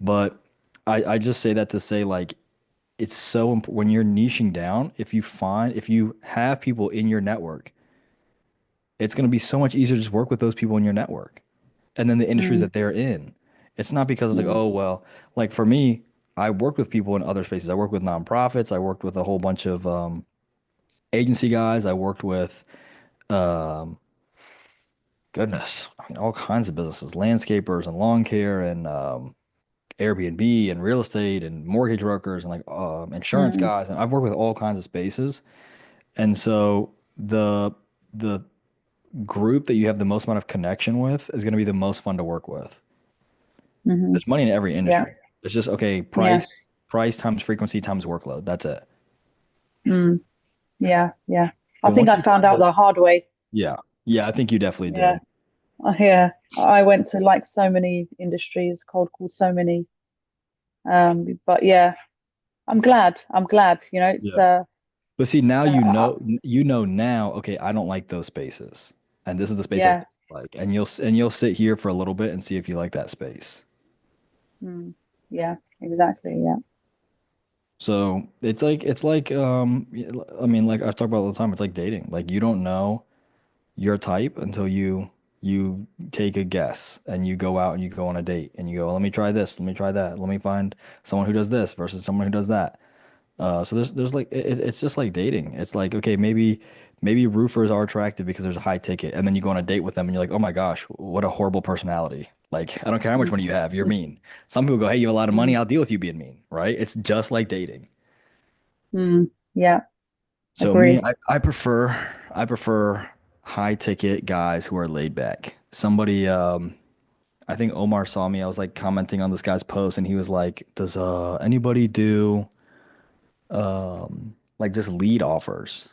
But I just say that to say like it's so important when you're niching down, if you have people in your network, it's going to be so much easier to just work with those people in your network and then the industries Mm, that they're in. It's not because it's like, mm, oh, well, like for me, I work with people in other spaces. I work with nonprofits. I worked with a whole bunch of agency guys. I worked with, um, goodness, I mean, all kinds of businesses, landscapers and lawn care and Airbnb and real estate and mortgage brokers and like insurance mm, guys. And I've worked with all kinds of spaces. And so the group that you have the most amount of connection with is going to be the most fun to work with. hmm. There's money in every Yeah. industry. It's just okay, Yeah. price times frequency times workload. That's it. Mm, yeah. Yeah. I But think once I you found find out that, the hard way. yeah, yeah, I think you definitely Yeah. did. Yeah. I went to like so many industries, cold called so many. But yeah, I'm glad. I'm glad. It's Yeah. But see, now uh, you know now, okay, I don't like those spaces. And this is the space I yeah. think I like. And you'll sit here for a little bit and see if you like that space. Mm, yeah, exactly. Yeah. So it's like I mean like I've talked about all the time, it's like dating. Like you don't know your type until you take a guess and you go out and you go on a date and you go, let me try this, let me try that, let me find someone who does this versus someone who does that. So there's like it's just like dating. It's like okay, maybe roofers are attractive because there's a high ticket, and then you go on a date with them and you're like, oh my gosh, what a horrible personality. Like I don't care how much Mm, money you have, you're mm, mean. Some people go, hey, you have a lot of money, mm, I'll deal with you being mean, right? It's just like dating. yeah, So me, agree. I prefer high ticket guys who are laid back. Somebody I think Omar saw me. I was like commenting on this guy's post and he was like, "Does anybody do like just lead offers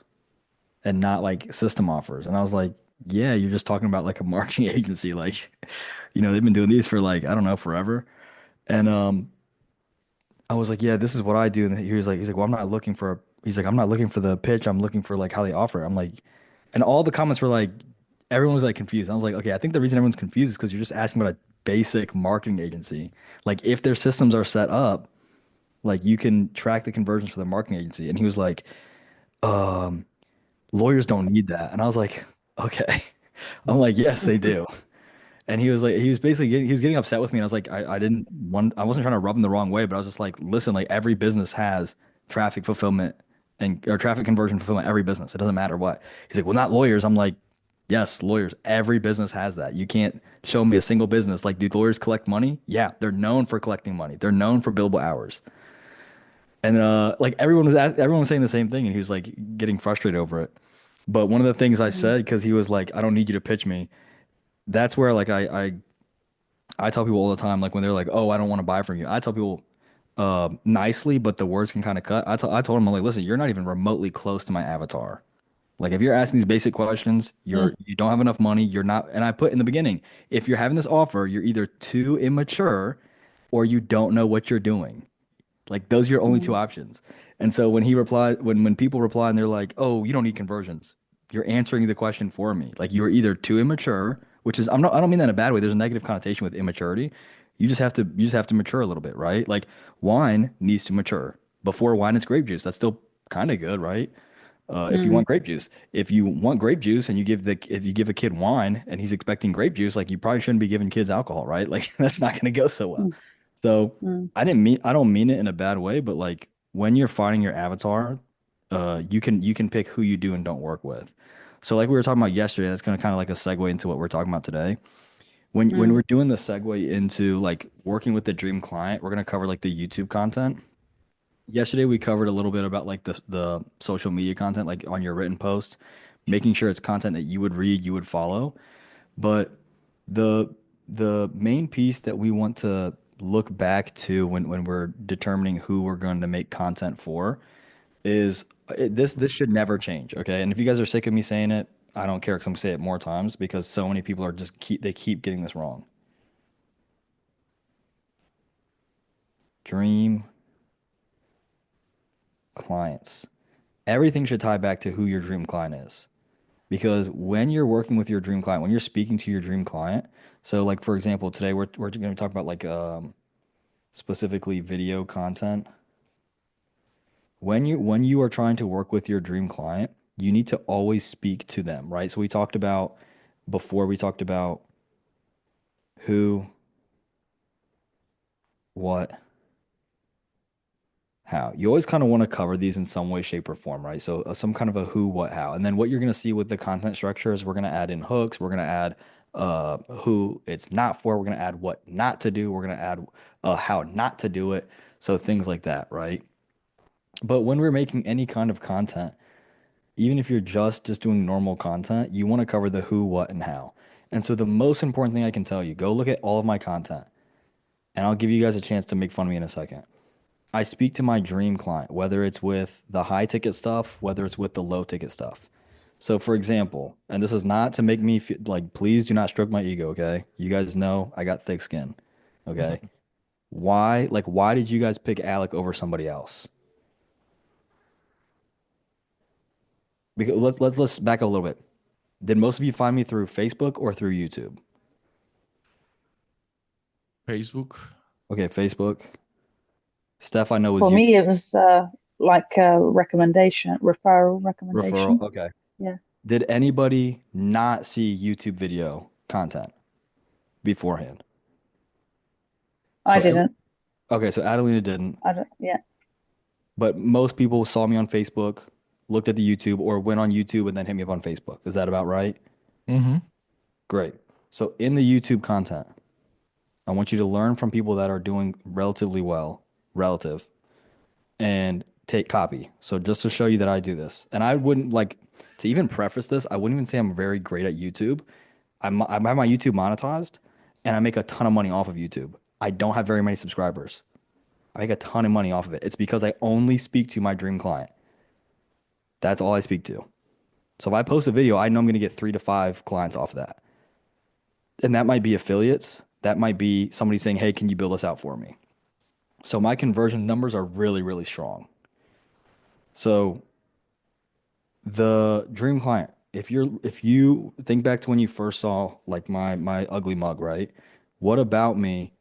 and not like system offers?" And I was like, "Yeah, you're just talking about like a marketing agency like they've been doing these for like I don't know, forever." And I was like, "Yeah, this is what I do." And he's like, "Well, I'm not looking for he's like, "I'm not looking for the pitch. I'm looking for like how they offer it." I'm like, and all the comments were like everyone was like confused. I was like, "Okay, I think the reason everyone's confused is because you're just asking about a basic marketing agency. Like if their systems are set up, like you can track the conversions for the marketing agency." And he was like, "Lawyers don't need that." And I was like, "Okay." I'm like, "Yes, they do." And he was like, he was basically he was getting upset with me. And I was like, I wasn't trying to rub him the wrong way, but I was just like, listen, like every business has traffic fulfillment and or traffic conversion fulfillment, every business. It doesn't matter what. He's like, well, not lawyers. I'm like, yes, lawyers. Every business has that. You can't show me a single business. Like, do lawyers collect money? Yeah, they're known for collecting money. They're known for billable hours. And like everyone was saying the same thing, and he was like getting frustrated over it. But one of the things I Mm, said, because he was like, I don't need you to pitch me. That's where like I tell people all the time, like when they're like, "Oh, I don't want to buy from you," I tell people nicely, but the words can kind of cut. I told them, I'm like, "Listen, you're not even remotely close to my avatar. Like, if you're asking these basic questions, mm, you don't have enough money. You're not." And I put in the beginning, if you're having this offer, you're either too immature or you don't know what you're doing. Like those are your only two mm, options. And so when he replied, when people reply and they're like, "Oh, you don't need conversions," you're answering the question for me. Like you are either too immature, which is I don't mean that in a bad way. There's a negative connotation with immaturity. You just have to mature a little bit, right? Like wine needs to mature. Before wine is grape juice. That's still kind of good, right? If you mm, want grape juice, if you want grape juice and if you give a kid wine and he's expecting grape juice, like you probably shouldn't be giving kids alcohol, right? Like that's not going to go so well. mm, So mm, I don't mean it in a bad way, but like when you're finding your avatar, you can pick who you do and don't work with. So like we were talking about yesterday, that's gonna kind of like a segue into what we're talking about today. When mm, we're doing the segue into like working with the dream client, we're gonna cover like the YouTube content. Yesterday we covered a little bit about like the social media content, like on your written posts, making sure it's content that you would read, you would follow. But the the main piece that we want to look back to when we're determining who we're going to make content for is this should never change, okay? And if you guys are sick of me saying it, I don't care because I'm gonna say it more times because so many people are just keep getting this wrong. Dream clients. Everything should tie back to who your dream client is. Because when you're working with your dream client, when you're speaking to your dream client, so like for example, today we're going to talk about like specifically video content, when you are trying to work with your dream client, you need to always speak to them, right? So we talked about before we talked about who, what, how. You always kind of want to cover these in some way, shape, or form, right? So some kind of a who, what, how. And then what you're going to see with the content structure is we're going to add in hooks. We're going to add who it's not for. We're going to add what not to do. We're going to add how not to do it. So things like that, right? But when we're making any kind of content, even if you're just doing normal content, you want to cover the who, what, and how. And so the most important thing I can tell you, go look at all of my content, and I'll give you guys a chance to make fun of me in a second. I speak to my dream client, whether it's with the high ticket stuff, whether it's with the low ticket stuff. So, for example, and this is not to make me feel like, please do not stroke my ego, okay? You guys know I got thick skin, okay? Why did you guys pick Alec over somebody else? Because let's back up a little bit. Did most of you find me through Facebook or through YouTube? Facebook. Okay, Facebook. Steph, I know was For YouTube me, it was like a recommendation, referral referral. recommendation. Okay. Yeah, Did anybody not see YouTube video content beforehand? I So didn't. okay, so Adelina didn't, I don't. Yeah, but most people saw me on Facebook, looked at the YouTube, or went on YouTube and then hit me up on Facebook. Is that about right? Mm-hmm. Great. So in the YouTube content, I want you to learn from people that are doing relatively well, relative, and take copy. So just to show you that I do this, and I wouldn't like to even preface this, I wouldn't even say I'm very great at YouTube. I have my YouTube monetized, and I make a ton of money off of YouTube. I don't have very many subscribers. I make a ton of money off of it. It's because I only speak to my dream client. That's all I speak to. So if I post a video, I know I'm going to get 3 to 5 clients off of that. And that might be affiliates. That might be somebody saying, hey, can you build this out for me? So my conversion numbers are really, really strong. So the dream client, if you think back to when you first saw like my ugly mug, right? What about me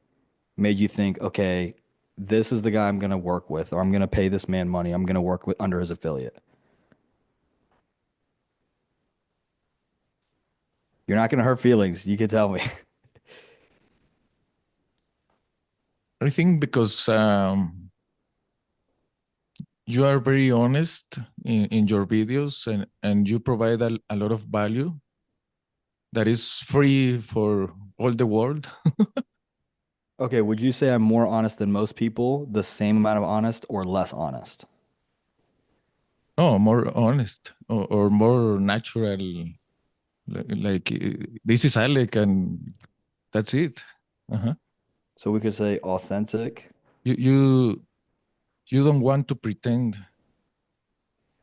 made you think, okay, this is the guy I'm gonna work with, or I'm gonna pay this man money, I'm gonna work with under his affiliate? You're not gonna hurt feelings. You can tell me. I think because you are very honest in your videos and you provide a lot of value that is free for all the world. Okay, would you say I'm more honest than most people, the same amount of honest, or less honest? Oh, more honest or more natural. Like this is Alec and that's it. Uh-huh. So we could say authentic. You you you don't want to pretend.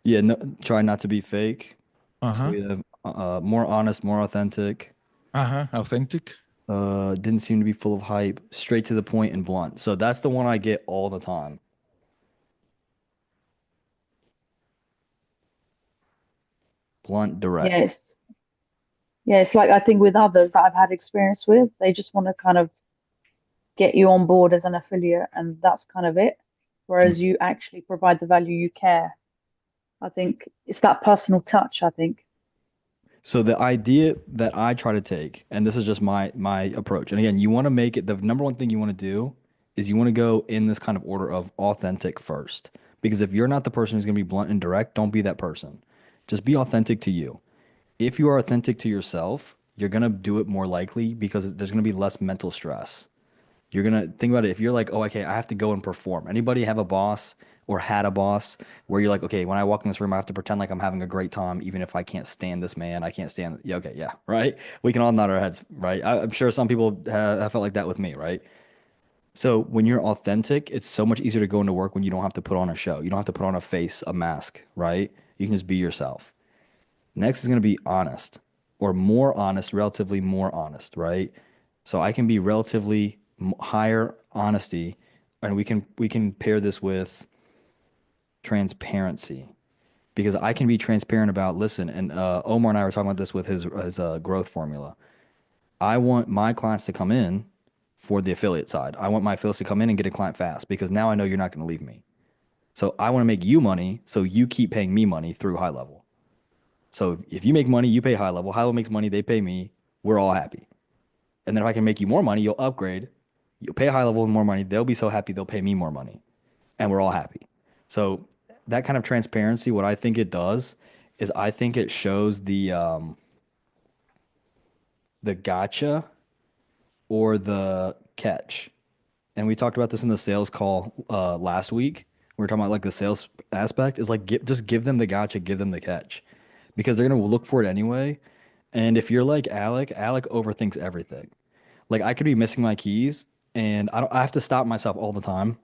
Yeah, no, try not to be fake. So Uh-huh. we have more honest, more authentic. Uh-huh. Authentic. Didn't seem to be full of hype, straight to the point and blunt. So that's the one I get all the time. Blunt, direct. yes, yeah. It's like I think with others that I've had experience with, they just want to kind of get you on board as an affiliate, and that's kind of it. Whereas you actually provide the value, you care. I think it's that personal touch, I think. So the idea that I try to take, and this is just my approach, and again, you want to make it the number one thing you want to do is you want to go in this kind of order of authentic first. Because if you're not the person who's going to be blunt and direct, don't be that person. Just be authentic to you. If you are authentic to yourself, you're going to do it more likely because there's going to be less mental stress. You're gonna think about it. If you're like, oh, okay, I have to go and perform. Anybody have a boss or had a boss where you're like, okay, when I walk in this room, I have to pretend like I'm having a great time, even if I can't stand this man. I can't stand. Yeah, okay, yeah, right. We can all nod our heads, right? I'm sure some people have felt like that with me, right? So when you're authentic, it's so much easier to go into work when you don't have to put on a show. You don't have to put on a face, a mask, right? You can just be yourself. Next is going to be honest or more honest, relatively more honest, right? So I can be relatively higher honesty, and we can pair this with transparency because I can be transparent about, listen, and Omar and I were talking about this with his growth formula. I want my clients to come in for the affiliate side. I want my affiliates to come in and get a client fast because now I know you're not going to leave me. So I want to make you money so you keep paying me money through high level. So if you make money, you pay high level. High level makes money, they pay me. We're all happy. And then if I can make you more money, you'll upgrade. You'll pay high level with more money. They'll be so happy they'll pay me more money. And we're all happy. So that kind of transparency, what I think it does is I think it shows the gotcha or the catch. And we talked about this in the sales call last week. We were talking about like the sales aspect is like just give them the gotcha, give them the catch, because they're gonna look for it anyway. And if you're like Alec, Alec overthinks everything. Like I could be missing my keys, and I have to stop myself all the time.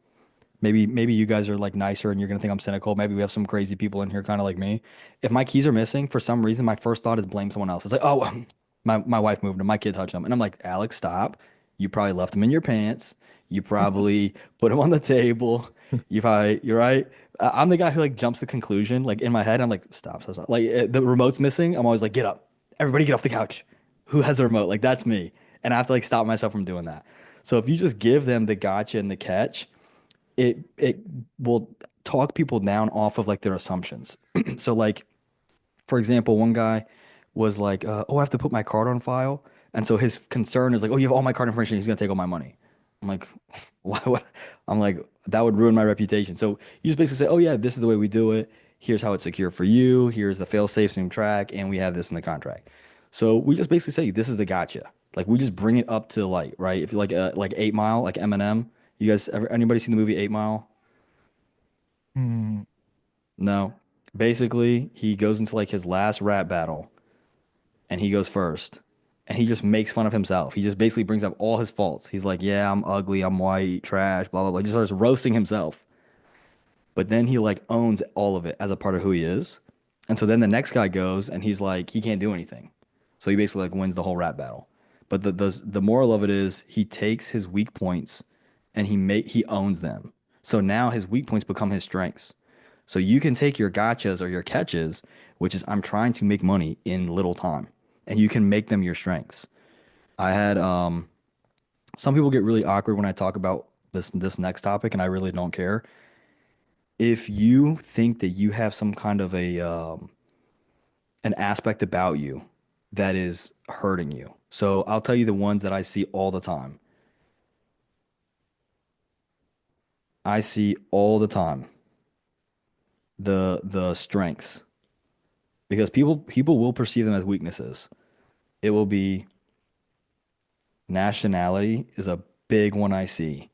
Maybe you guys are like nicer and you're gonna think I'm cynical. Maybe we have some crazy people in here kind of like me. If my keys are missing for some reason, my first thought is blame someone else. It's like, oh, my wife moved them, my kid touched them. And I'm like, Alex, stop. You probably left them in your pants. You probably put them on the table. You're right. I'm the guy who like jumps to conclusion. Like in my head, I'm like, stop, stop, stop. Like the remote's missing. I'm always like, get up. Everybody get off the couch. Who has the remote? Like that's me. And I have to like stop myself from doing that. So if you just give them the gotcha and the catch, it will talk people down off of like their assumptions. So like for example, one guy was like, "Oh, I have to put my card on file," and so his concern is like, "Oh, you have all my card information. He's gonna take all my money." I'm like, "Why? What?" I'm like, "That would ruin my reputation." So you just basically say, "Oh yeah, this is the way we do it. Here's how it's secure for you. Here's the fail safe same track, and we have this in the contract." So we just basically say, "This is the gotcha." Like we just bring it up to light, right? If you like 8 Mile, like Eminem. You guys ever anybody seen the movie 8 Mile? Mm, No. Basically, he goes into like his last rap battle and he goes first. And he just makes fun of himself. He just basically brings up all his faults. He's like, "Yeah, I'm ugly, I'm white, trash, blah blah blah." He just starts roasting himself. But then he like owns all of it as a part of who he is. And so then the next guy goes and he's like, he can't do anything. So he basically like wins the whole rap battle. But the moral of it is he takes his weak points and he owns them. So now his weak points become his strengths. So you can take your gotchas or your catches, which is I'm trying to make money in little time, and you can make them your strengths. I had some people get really awkward when I talk about this next topic, and I really don't care. If you think that you have some kind of an aspect about you that is hurting you. So I'll tell you the ones that I see all the time. I see all the time the strengths because people will perceive them as weaknesses. It will be nationality is a big one I see.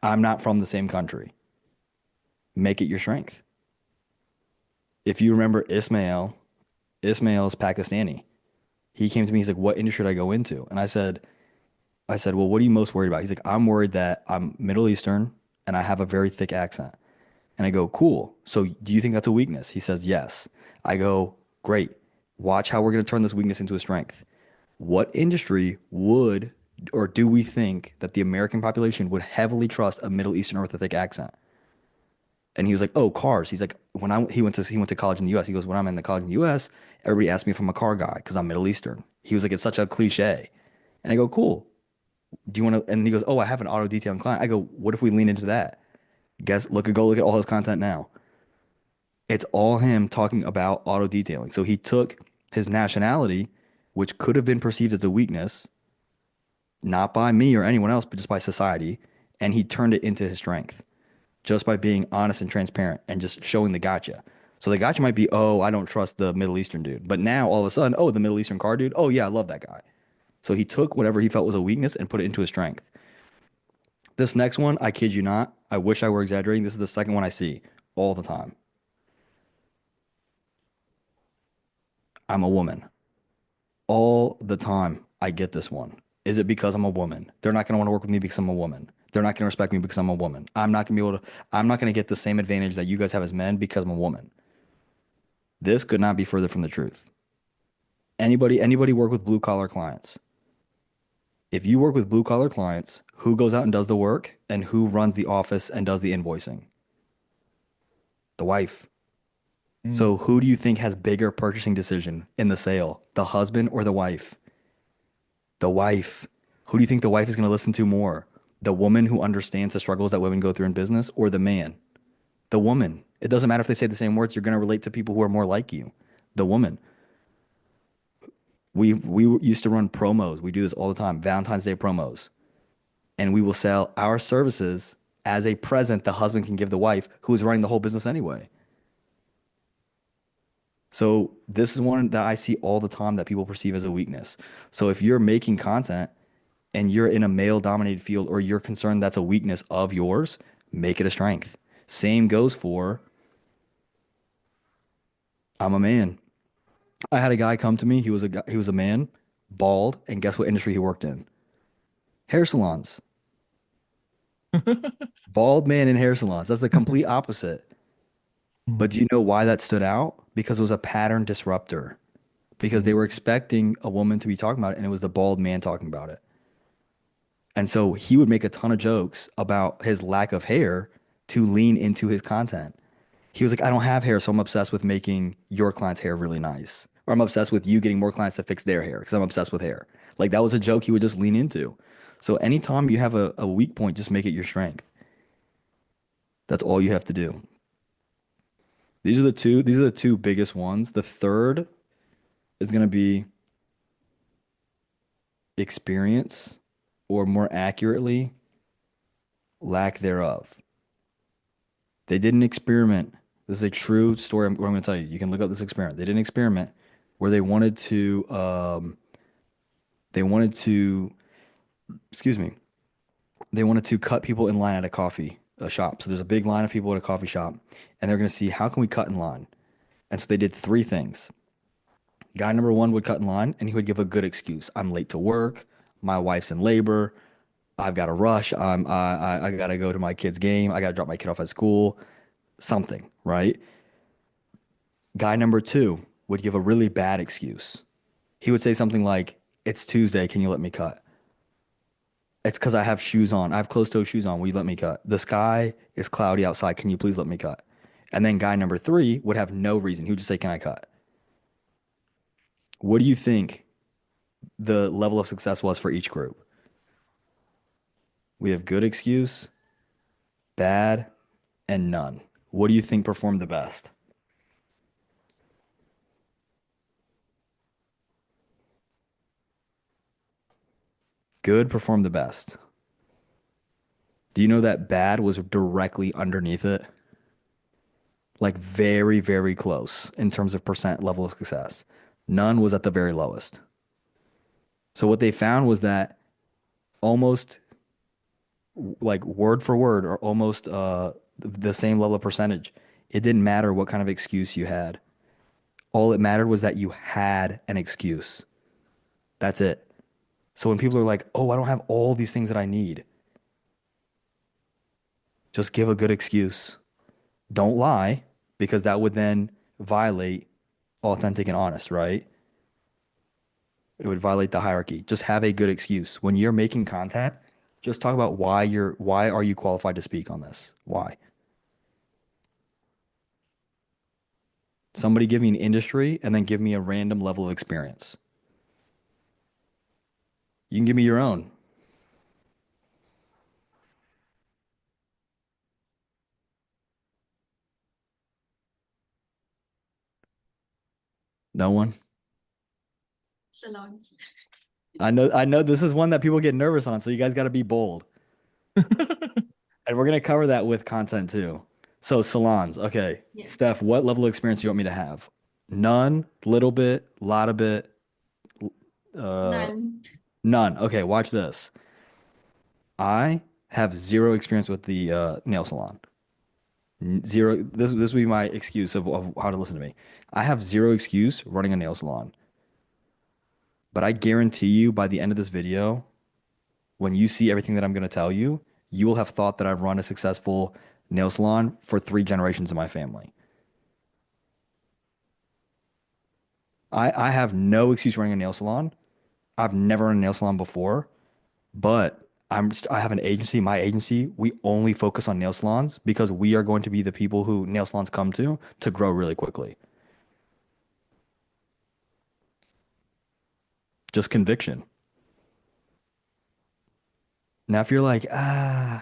I'm not from the same country. Make it your strength. If you remember Ismail, Ismail is Pakistani. He came to me, he's like, "What industry should I go into?" And I said, "Well, what are you most worried about?" He's like, "I'm worried that I'm Middle Eastern and I have a very thick accent." And I go, "Cool. So do you think that's a weakness?" He says, "Yes." I go, "Great. Watch how we're going to turn this weakness into a strength. What industry would or do we think that the American population would heavily trust a Middle Eastern or with a thick accent?" And he was like, "Oh, cars." He's like, he went to college in the U.S. He goes, "When I'm in the college in the U.S., everybody asks me if I'm a car guy because I'm Middle Eastern." He was like, "It's such a cliche." And I go, "Cool. Do you want to?" And he goes, "Oh, I have an auto detailing client." I go, "What if we lean into that?" Go look at all his content now. It's all him talking about auto detailing. So he took his nationality, which could have been perceived as a weakness, not by me or anyone else, but just by society, and he turned it into his strength just by being honest and transparent and just showing the gotcha. So the gotcha might be, "Oh, I don't trust the Middle Eastern dude." But now all of a sudden, "Oh, the Middle Eastern car dude. Oh yeah, I love that guy." So he took whatever he felt was a weakness and put it into his strength. This next one, I kid you not, I wish I were exaggerating. This is the second one I see all the time. I'm a woman. All the time, I get this one. Is it because I'm a woman? They're not going to want to work with me because I'm a woman. They're not going to respect me because I'm a woman. I'm not going to get the same advantage that you guys have as men because I'm a woman. This could not be further from the truth. Anybody work with blue collar clients? If you work with blue collar clients, who goes out and does the work and who runs the office and does the invoicing? The wife. mm, So who do you think has bigger purchasing decision in the sale? The husband or the wife? The wife. Who do you think the wife is going to listen to more? The woman who understands the struggles that women go through in business, or the man? The woman. It doesn't matter if they say the same words, you're going to relate to people who are more like you. The woman. We used to run promos. We do this all the time, Valentine's Day promos. And we will sell our services as a present the husband can give the wife who is running the whole business anyway. So this is one that I see all the time that people perceive as a weakness. So if you're making content and you're in a male dominated field or you're concerned that's a weakness of yours, make it a strength. Same goes for I'm a man. I had a guy come to me. He was a man, bald, and guess what industry he worked in? Hair salons. Bald man in hair salons. That's the complete opposite. But do you know why that stood out? Because it was a pattern disruptor. Because they were expecting a woman to be talking about it, and it was the bald man talking about it. And so he would make a ton of jokes about his lack of hair to lean into his content. He was like, I don't have hair, so I'm obsessed with making your client's hair really nice. Or I'm obsessed with you getting more clients to fix their hair because I'm obsessed with hair. Like that was a joke he would just lean into. So anytime you have a weak point, just make it your strength. That's all you have to do. These are the two biggest ones. The third is going to be experience, or more accurately, lack thereof. They didn't experiment. This is a true story. I'm going to tell you. You can look up this experiment. They didn't experiment where they wanted to, excuse me, they wanted to cut people in line at a shop. So there's a big line of people at a coffee shop, and they're going to see how can we cut in line. And so they did three things. Guy number one would cut in line, and he would give a good excuse. I'm late to work. My wife's in labor. I've got to rush. I got to go to my kid's game. I got to drop my kid off at school. Something, right? Guy number two would give a really bad excuse. He would say something like, "It's Tuesday. Can you let me cut? It's because I have shoes on. I have closed-toe shoes on. Will you let me cut? The sky is cloudy outside. Can you please let me cut?" And then guy number three would have no reason. He would just say, "Can I cut?" What do you think the level of success was for each group? We have good excuse, bad, and none. What do you think performed the best? Good performed the best. Do you know that bad was directly underneath it? Like very, very close in terms of percent level of success. None was at the very lowest. So what they found was that almost like word for word or almost the same level of percentage. It didn't matter what kind of excuse you had. All it mattered was that you had an excuse. That's it. So when people are like, "Oh, I don't have all these things that I need," just give a good excuse. Don't lie because that would then violate authentic and honest, right? It would violate the hierarchy. Just have a good excuse. When you're making content, just talk about why are you qualified to speak on this? Why? Somebody give me an industry and then give me a random level of experience. You can give me your own. No one. Salons. I know this is one that people get nervous on, so you guys got to be bold. And we're gonna cover that with content too. So salons, okay. Yeah. Steph, what level of experience do you want me to have? None, little bit, lot of bit, None. none. Okay, watch this. I have zero experience with the nail salon. Zero. This would be my excuse of how to listen to me. I have zero excuse running a nail salon. But I guarantee you by the end of this video, when you see everything that I'm going to tell you, you will have thought that I've run a successful nail salon for 3 generations in my family. I have no excuse running a nail salon. I've never run a nail salon before, but I have an agency. My agency, we only focus on nail salons because we are going to be the people who nail salons come to grow really quickly. Just conviction. Now, if you're like, I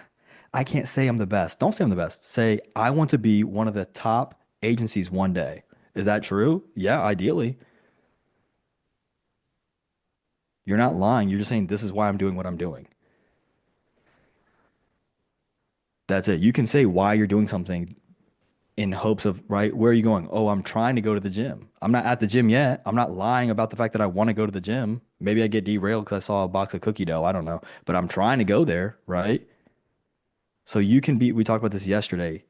can't say I'm the best, don't say I'm the best. Say, I want to be one of the top agencies one day. Is that true? Yeah, ideally. You're not lying. You're just saying, this is why I'm doing what I'm doing. That's it. You can say why you're doing something in hopes of, right? Where are you going? Oh, I'm trying to go to the gym. I'm not at the gym yet. I'm not lying about the fact that I want to go to the gym. Maybe I get derailed because I saw a box of cookie dough. I don't know. But I'm trying to go there, right? So you can be, we talked about this yesterday.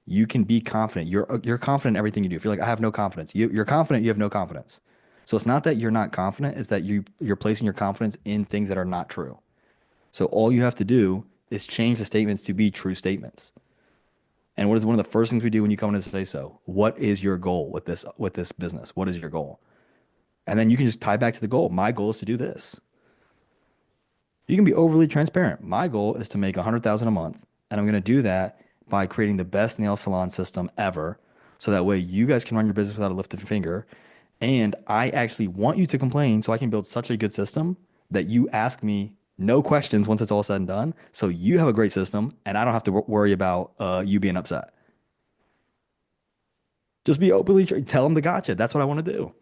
You can be confident. You're confident in everything you do. If you're like, I have no confidence, you're confident, you have no confidence. So it's not that you're not confident, it's that you're placing your confidence in things that are not true. So all you have to do is change the statements to be true statements. And what is one of the first things we do when you come in to say so? What is your goal with this business? What is your goal? And then you can just tie back to the goal. My goal is to do this. You can be overly transparent. My goal is to make 100,000 a month, and I'm going to do that by creating the best nail salon system ever. So that way you guys can run your business without a lifted finger. And I actually want you to complain so I can build such a good system that you ask me no questions once it's all said and done. So you have a great system and I don't have to worry about you being upset. Just be openly, tell them the gotcha. That's what I want to do.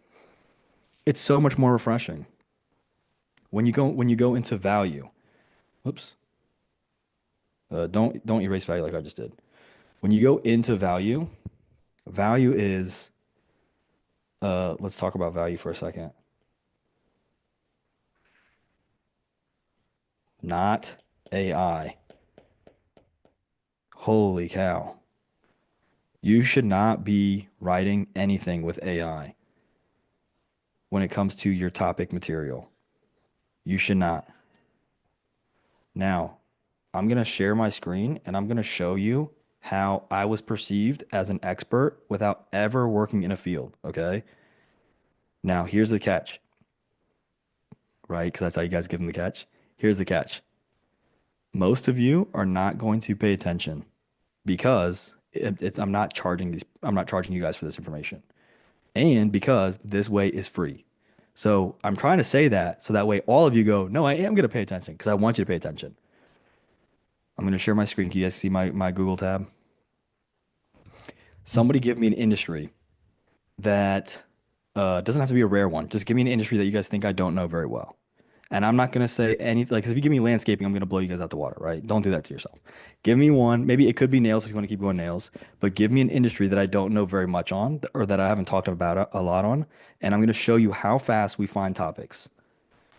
It's so much more refreshing when you go into value. Whoops. Don't erase value like I just did. When you go into value, value is let's talk about value for a second. Not AI. Holy cow. You should not be writing anything with AI when it comes to your topic material. You should not. Now, I'm going to share my screen and I'm going to show you how I was perceived as an expert without ever working in a field. Okay. Now, here's the catch, right? Because that's how you guys give them the catch. Here's the catch. Most of you are not going to pay attention because I'm not charging you guys for this information. And because this way is free. So I'm trying to say that so that way all of you go, no, I am going to pay attention because I want you to pay attention. I'm going to share my screen. Can you guys see my Google tab? Somebody give me an industry that doesn't have to be a rare one. Just give me an industry that you guys think I don't know very well. And I'm not going to say anything like, 'cause if you give me landscaping, I'm going to blow you guys out the water, right? Don't do that to yourself. Give me one. Maybe it could be nails if you want to keep going nails, but give me an industry that I don't know very much on or that I haven't talked about a lot on. And I'm going to show you how fast we find topics.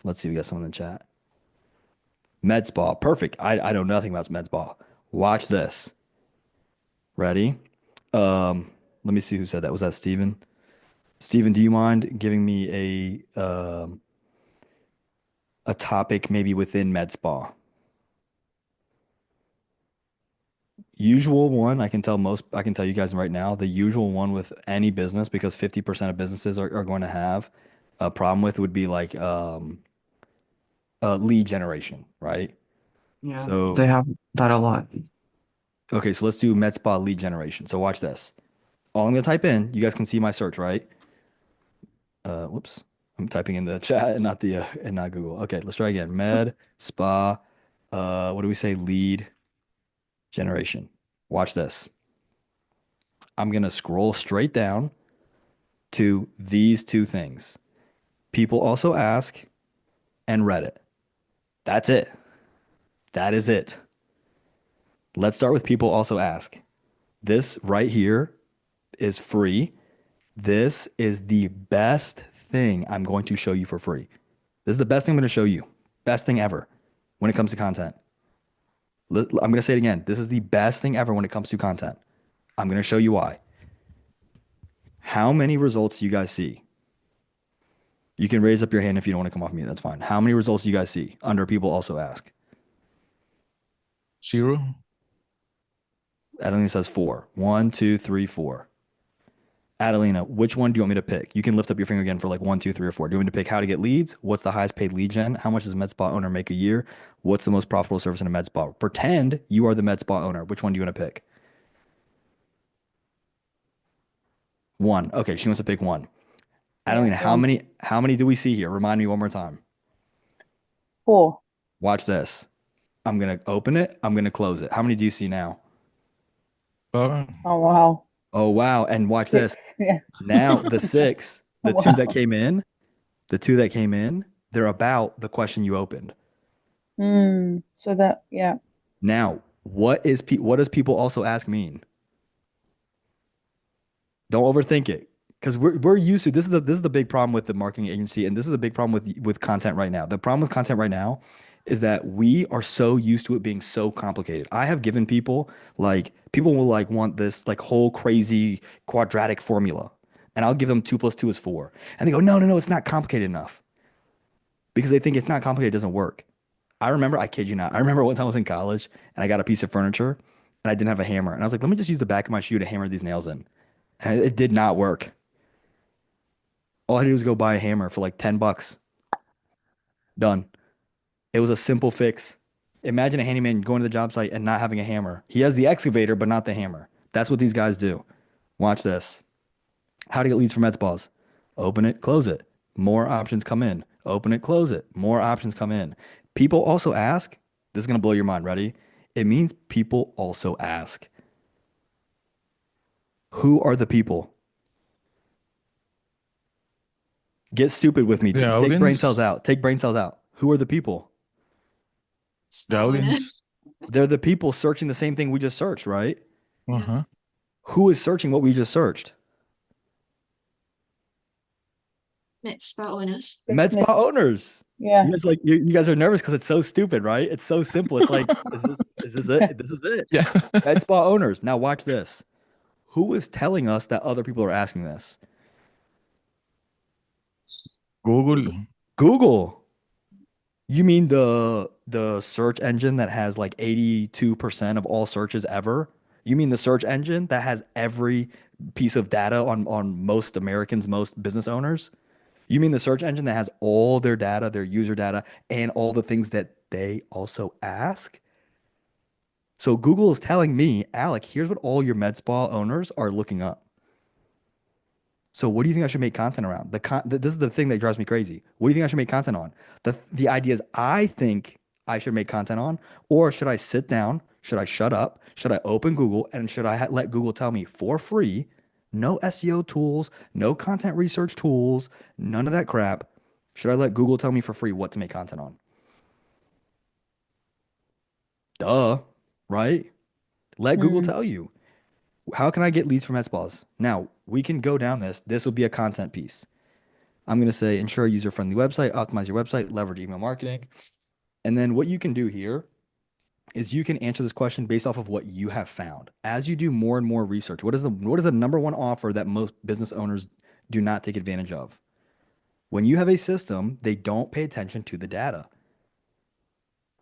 Let's see. We got someone in the chat. Med spa. Perfect. I know nothing about med spa. Watch this. Ready? Let me see who said that. Was that Steven? Steven, do you mind giving me a topic maybe within med spa? Usual one, I can tell you guys right now, the usual one with any business, because 50% of businesses are going to have a problem with would be like lead generation, right? Yeah, So, they have that a lot. okay, so let's do med spa lead generation. So watch this. All I'm gonna type in, you guys can see my search, right? Whoops. I'm typing in the chat and not and not Google. Okay, let's try again. Med spa, what do we say? Lead generation. Watch this. I'm gonna scroll straight down to these two things. People also ask and Reddit. That's it. That is it. Let's start with people also ask. This right here is free. This is the best thing I'm going to show you for free. This is the best thing I'm going to show you. Best thing ever when it comes to content. I'm going to say it again. This is the best thing ever when it comes to content. I'm going to show you why. How many results do you guys see? You can raise up your hand if you don't want to come off mute. That's fine. How many results do you guys see under people also ask? 0. Adelina says 4. 1, 2, 3, 4. Adelina, which one do you want me to pick? You can lift up your finger again for like 1, 2, 3, or 4. Do you want me to pick how to get leads? What's the highest paid lead gen? How much does a med spa owner make a year? What's the most profitable service in a med spa? Pretend you are the med spa owner. Which one do you want to pick? 1. Okay, she wants to pick 1. Adelina, Yeah, one. how many do we see here? Remind me one more time. 4. Watch this. I'm gonna open it. I'm gonna close it. How many do you see now? Oh, Oh wow. Oh wow. And watch this. 6. Yeah. Now the six, the two that Wow. came in, the two that came in, they're about the question you opened. So that, yeah. Now, what does people also ask mean? Don't overthink it. Because we're used to this is the big problem with the marketing agency, and this is the big problem with content right now. The problem with content right now is that we are so used to it being so complicated. I have given people like people will like want this like whole crazy quadratic formula, and I'll give them 2 + 2 is 4, and they go, no, no, no, it's not complicated enough because they think it's not complicated, it doesn't work. I remember, I kid you not, I remember one time I was in college and I got a piece of furniture and I didn't have a hammer, and I was like, let me just use the back of my shoe to hammer these nails in, and it did not work. All I had to do was go buy a hammer for like $10. Done. It was a simple fix. Imagine a handyman going to the job site and not having a hammer. He has the excavator, but not the hammer. That's what these guys do. Watch this. How to get leads from med spas. Open it, close it. More options come in. Open it, close it. More options come in. People also ask, this is going to blow your mind. Ready? It means people also ask, who are the people? Get stupid with me. the Take brain cells audience, out. Take brain cells out. Who are the people? the Spot owners. audience. They're the people searching the same thing we just searched, right? Uh-huh. Who is searching what we just searched? Met spot owners. Med spa Business. owners. Yeah. You guys are nervous because it's so stupid, right? It's so simple. It's like, is this it? This is it. Yeah. Med spa owners. Now watch this. Who is telling us that other people are asking this? Google. Google. You mean the search engine that has like 82% of all searches ever? You mean the search engine that has every piece of data on most Americans, most business owners? You mean the search engine that has all their data, their user data, and all the things that they also ask? So Google is telling me, Alec, here's what all your med spa owners are looking up. So what do you think I should make content around? This is the thing that drives me crazy. What do you think I should make content on? The ideas I think I should make content on, or should I sit down? Should I shut up? Should I open Google and should I let Google tell me for free? No SEO tools, no content research tools, none of that crap. Should I let Google tell me for free what to make content on? Duh, right? Let Google Mm. tell you. How can I get leads from med spas? Now, we can go down this. This will be a content piece. I'm going to say ensure a user-friendly website, optimize your website, leverage email marketing. And then what you can do here is you can answer this question based off of what you have found. As you do more and more research, what is the number one offer that most business owners do not take advantage of? When you have a system, they don't pay attention to the data.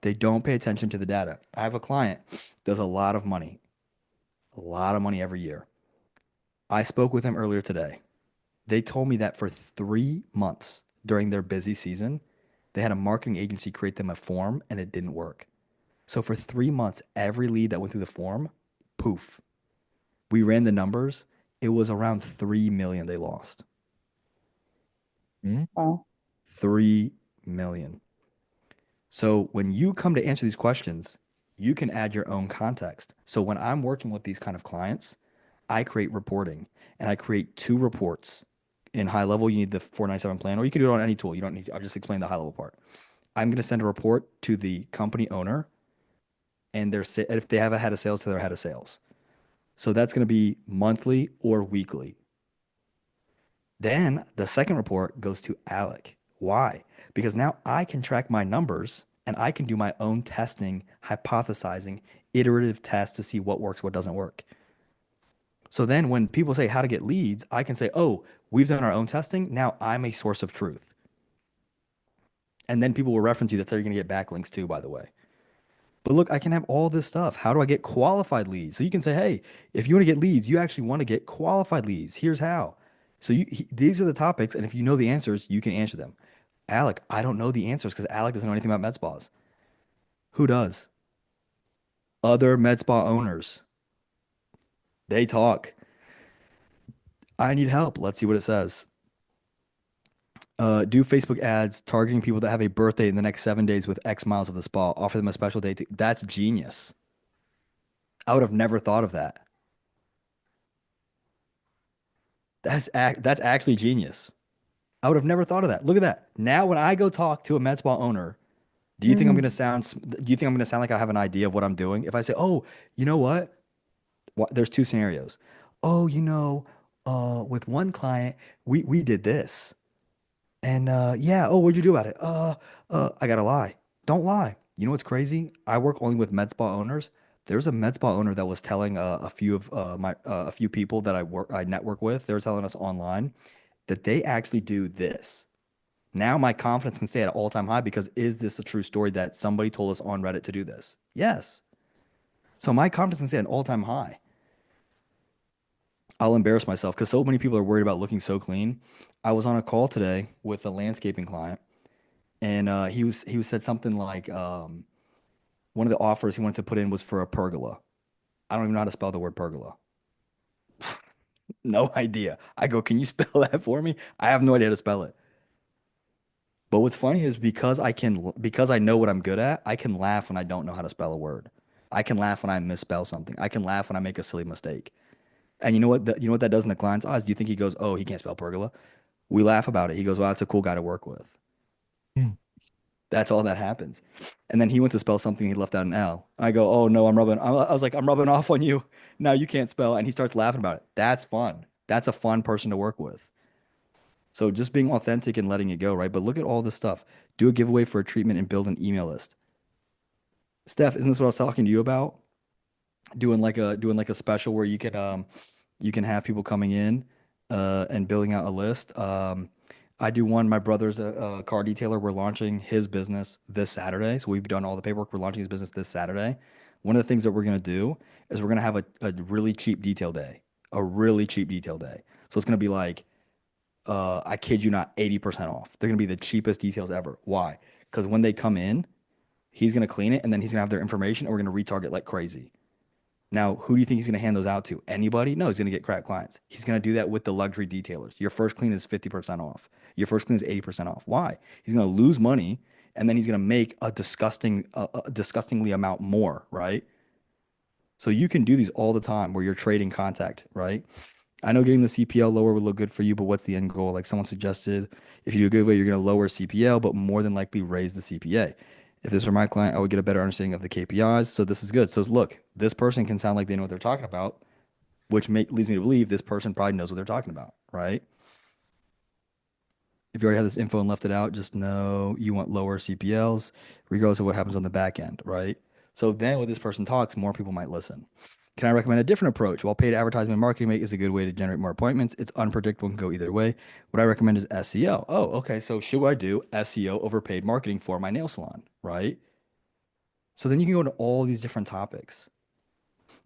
They don't pay attention to the data. I have a client, does a lot of money every year. I spoke with him earlier today. They told me that for 3 months during their busy season, they had a marketing agency create them a form and it didn't work. So for 3 months, every lead that went through the form, poof. We ran the numbers. It was around 3 million they lost. Hmm? Wow. 3 million. So when you come to answer these questions, you can add your own context. So when I'm working with these kind of clients, I create reporting and I create 2 reports. In high level, you need the 497 plan, or you can do it on any tool. You don't need, I'll just explain the high level part. I'm going to send a report to the company owner and if they have a head of sales, to their head of sales. So that's going to be monthly or weekly. Then the second report goes to Alec. Why? Because now I can track my numbers and I can do my own testing, hypothesizing, iterative tests to see what works, what doesn't work. So then when people say how to get leads, I can say, oh, we've done our own testing. Now I'm a source of truth. And then people will reference you. That's how you're going to get backlinks too, by the way. But look, I can have all this stuff. How do I get qualified leads? So you can say, hey, if you want to get leads, you actually want to get qualified leads. Here's how. So these are the topics. And if you know the answers, you can answer them. Alec, I don't know the answers because Alec doesn't know anything about med spas. Who does? Other med spa owners. They talk. I need help. Let's see what it says. Do Facebook ads targeting people that have a birthday in the next 7 days with X miles of the spa. Offer them a special day. That's genius. I would have never thought of that. That's actually genius. I would have never thought of that. Look at that. Now, when I go talk to a med spa owner, do you think I'm Mm. gonna sound? Do you think I'm gonna sound like I have an idea of what I'm doing? If I say, "Oh, you know what? There's two scenarios. Oh, with one client, we did this. And yeah, oh, what'd you do about it? I gotta lie. Don't lie. You know what's crazy? I work only with med spa owners. There's a med spa owner that was telling a few people that I network with. They were telling us online that they actually do this. Now my confidence can stay at an all-time high because is this a true story that somebody told us on Reddit to do this? Yes. So my confidence can stay at an all-time high. I'll embarrass myself because so many people are worried about looking so clean. I was on a call today with a landscaping client, and he was said something like one of the offers he wanted to put in was for a pergola. I don't even know how to spell the word pergola. No idea. I go, can you spell that for me? I have no idea how to spell it. But what's funny is because I know what I'm good at, I can laugh when I don't know how to spell a word. I can laugh when I misspell something. I can laugh when I make a silly mistake. And you know what? You know what that does in the client's eyes? Do you think he goes, "Oh, he can't spell pergola"? We laugh about it. He goes, "Well, that's a cool guy to work with." Hmm. That's all that happens. And then he went to spell something. He left out an L. I go, "Oh no, I was like, I'm rubbing off on you. Now you can't spell." And he starts laughing about it. That's fun. That's a fun person to work with. So just being authentic and letting it go, right? But look at all this stuff. Do a giveaway for a treatment and build an email list. Steph, isn't this what I was talking to you about? Doing like a special where you can have people coming in and building out a list. I do one. My brother's a car detailer. We're launching his business this Saturday. So we've done all the paperwork. We're launching his business this Saturday. One of the things that we're gonna do is we're gonna have a really cheap detail day. A really cheap detail day. So it's gonna be like I kid you not, 80% off. They're gonna be the cheapest details ever. Why? Because when they come in, he's gonna clean it and then he's gonna have their information and we're gonna retarget like crazy. Now, who do you think he's going to hand those out to? Anybody? No, he's going to get crap clients. He's going to do that with the luxury detailers. Your first clean is 50% off. Your first clean is 80% off. Why? He's going to lose money and then he's going to make a disgustingly amount more, right? So you can do these all the time where you're trading contact, right? I know getting the CPL lower would look good for you, but what's the end goal? Like someone suggested, if you do a giveaway, you're going to lower CPL, but more than likely raise the CPA. If this were my client, I would get a better understanding of the KPIs. So this is good. So look, this person can sound like they know what they're talking about, which leads me to believe this person probably knows what they're talking about, right? If you already have this info and left it out, just know you want lower CPLs, regardless of what happens on the back end, right? So then when this person talks, more people might listen. Can I recommend a different approach? While paid advertisement and marketing is a good way to generate more appointments, it's unpredictable and can go either way. What I recommend is SEO. Oh, okay. So should I do SEO over paid marketing for my nail salon, right? So then you can go to all these different topics.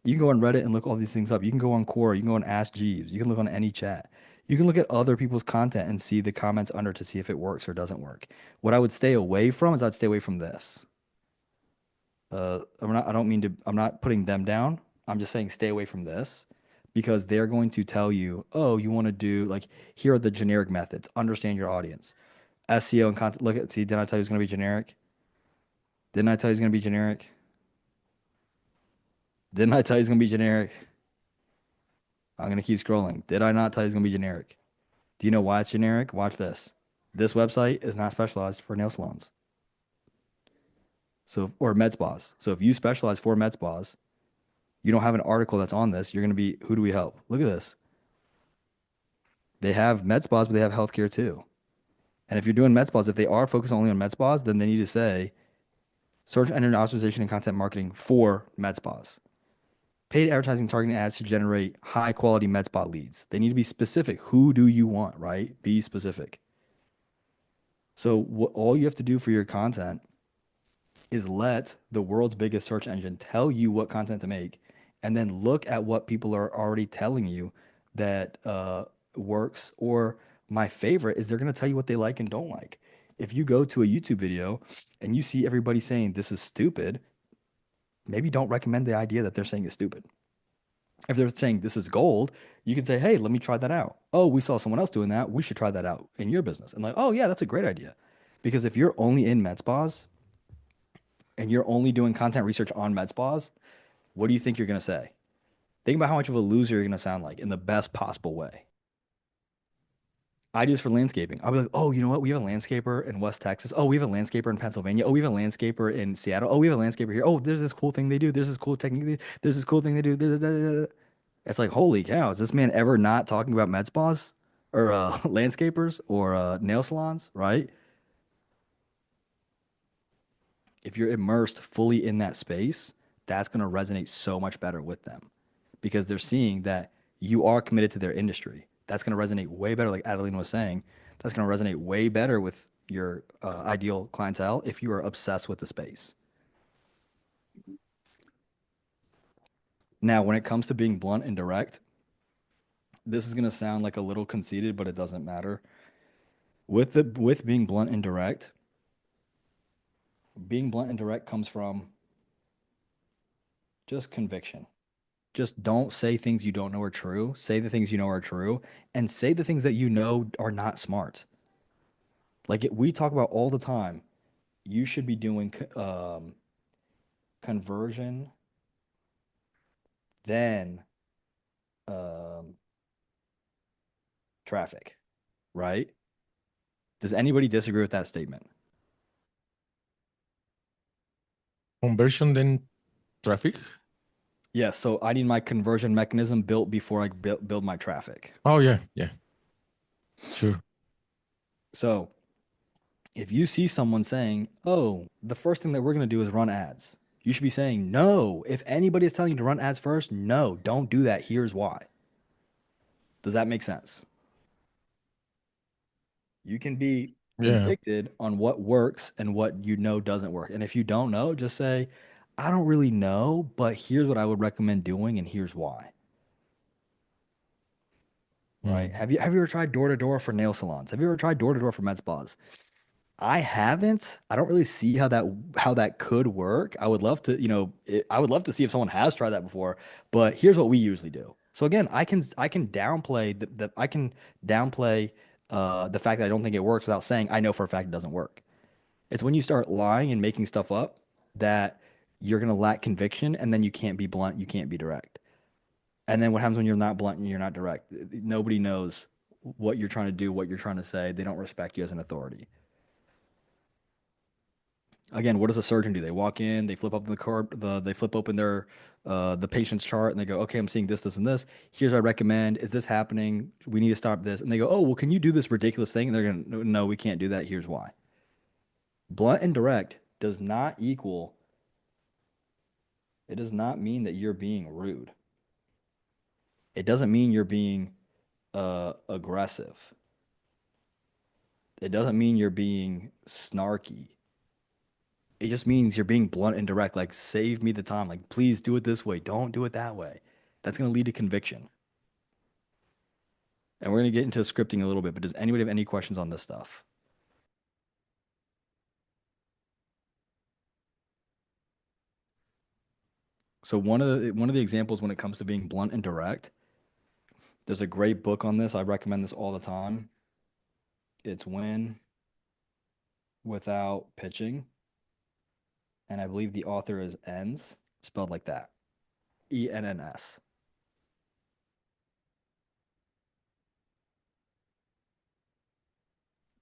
You can go on Reddit and look all these things up. You can go on Quora. You can go on Ask Jeeves. You can look on any chat. You can look at other people's content and see the comments under to see if it works or doesn't work. What I would stay away from is I'd stay away from this. I'm not putting them down. I'm just saying stay away from this because they're going to tell you, oh, you want to do like, here are the generic methods. Understand your audience. SEO and content. See, didn't I tell you it's going to be generic? Didn't I tell you it's going to be generic? Didn't I tell you it's going to be generic? I'm going to keep scrolling. Did I not tell you it's going to be generic? Do you know why it's generic? Watch this. This website is not specialized for nail salons. Or med spas. So if you specialize for med spas, you don't have an article that's on this, you're going to be, who do we help? Look at this. They have med spas, but they have healthcare too. And if you're doing med spas, if they are focused only on med spas, then they need to say search engine optimization and content marketing for med spas. Paid advertising targeting ads to generate high quality med spa leads. They need to be specific. Who do you want, right? Be specific. So all you have to do for your content is let the world's biggest search engine tell you what content to make, and then look at what people are already telling you that works. Or my favorite is they're going to tell you what they like and don't like. If you go to a YouTube video and you see everybody saying this is stupid, maybe don't recommend the idea that they're saying is stupid. If they're saying this is gold, you can say, hey, let me try that out. Oh, we saw someone else doing that. We should try that out in your business. And like, oh yeah, that's a great idea. Because if you're only in med spas and you're only doing content research on med spas, what do you think you're gonna say? Think about how much of a loser you're gonna sound like in the best possible way. Ideas for landscaping. I'll be like, oh, you know what? We have a landscaper in West Texas. Oh, we have a landscaper in Pennsylvania. Oh, we have a landscaper in Seattle. Oh, we have a landscaper here. Oh, there's this cool thing they do. There's this cool technique. There's this cool thing they do. It's like, holy cow, is this man ever not talking about med spas or landscapers or nail salons, right? If you're immersed fully in that space, that's going to resonate so much better with them because they're seeing that you are committed to their industry. That's going to resonate way better, like Adeline was saying. That's going to resonate way better with your ideal clientele if you are obsessed with the space. Now, when it comes to being blunt and direct, this is going to sound like a little conceited, but it doesn't matter. With being blunt and direct, comes from just conviction. Just don't say things you don't know are true. Say the things you know are true and say the things that you know are not smart. Like we talk about all the time. You should be doing conversion, then um, traffic, right? Does anybody disagree with that statement? Conversion, then traffic. Yes. So I need my conversion mechanism built before I build my traffic. Oh yeah, yeah, sure. So if you see someone saying, oh, the first thing that we're going to do is run ads, you should be saying, no. If anybody is telling you to run ads first, no, don't do that. Here's why. Does that make sense? You can be Yeah. convicted on what works and what you know doesn't work. And if you don't know, just say, I don't really know, but here's what I would recommend doing, and here's why. Right? Have you ever tried door to door for nail salons? Have you ever tried door to door for med spas? I haven't. I don't really see how that could work. I would love to, I would love to see if someone has tried that before. But here's what we usually do. So again, I can downplay the fact that I don't think it works without saying I know for a fact it doesn't work. It's when you start lying and making stuff up that you're gonna lack conviction, and then you can't be blunt, you can't be direct. And then what happens when you're not blunt and you're not direct? Nobody knows what you're trying to do, what you're trying to say. They don't respect you as an authority. Again, what does a surgeon do? They walk in, they flip up they flip open their the patient's chart, and they go, okay, I'm seeing this, this, and this. Here's what I recommend. Is this happening? We need to stop this. And they go, oh, well, can you do this ridiculous thing? And they're gonna, no, we can't do that. Here's why. Blunt and direct does not equal. It does not mean that you're being rude. It doesn't mean you're being aggressive. It doesn't mean you're being snarky. It just means you're being blunt and direct. Like, save me the time. Like, please do it this way. Don't do it that way. That's going to lead to conviction. And we're going to get into scripting a little bit, but does anybody have any questions on this stuff? So one of the examples when it comes to being blunt and direct, there's a great book on this. I recommend this all the time. It's Win Without Pitching. And I believe the author is Enns, spelled like that. Enns.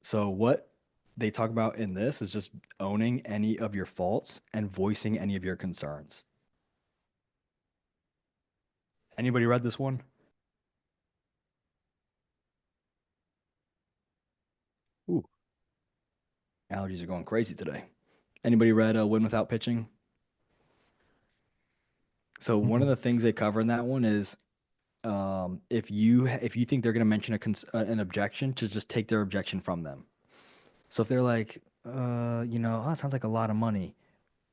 So what they talk about in this is just owning any of your faults and voicing any of your concerns. Anybody read this one? Ooh. Allergies are going crazy today. Anybody read Win Without Pitching? So one of the things they cover in that one is if you think they're going to mention an objection, to just take their objection from them. So if they're like, oh, it sounds like a lot of money,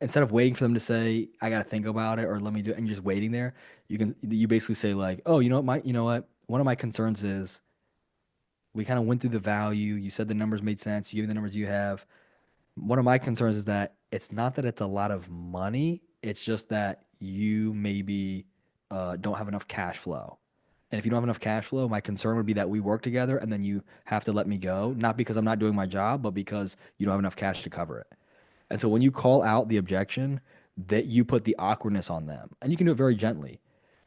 instead of waiting for them to say, I got to think about it or let me do it, and you're just waiting there, you basically say like, oh, you know what, one of my concerns is we kind of went through the value. You said the numbers made sense. You gave me the numbers you have. One of my concerns is that it's not that it's a lot of money. It's just that you maybe don't have enough cash flow. And if you don't have enough cash flow, my concern would be that we work together and then you have to let me go, not because I'm not doing my job, but because you don't have enough cash to cover it. And so when you call out the objection, that you put the awkwardness on them, and you can do it very gently.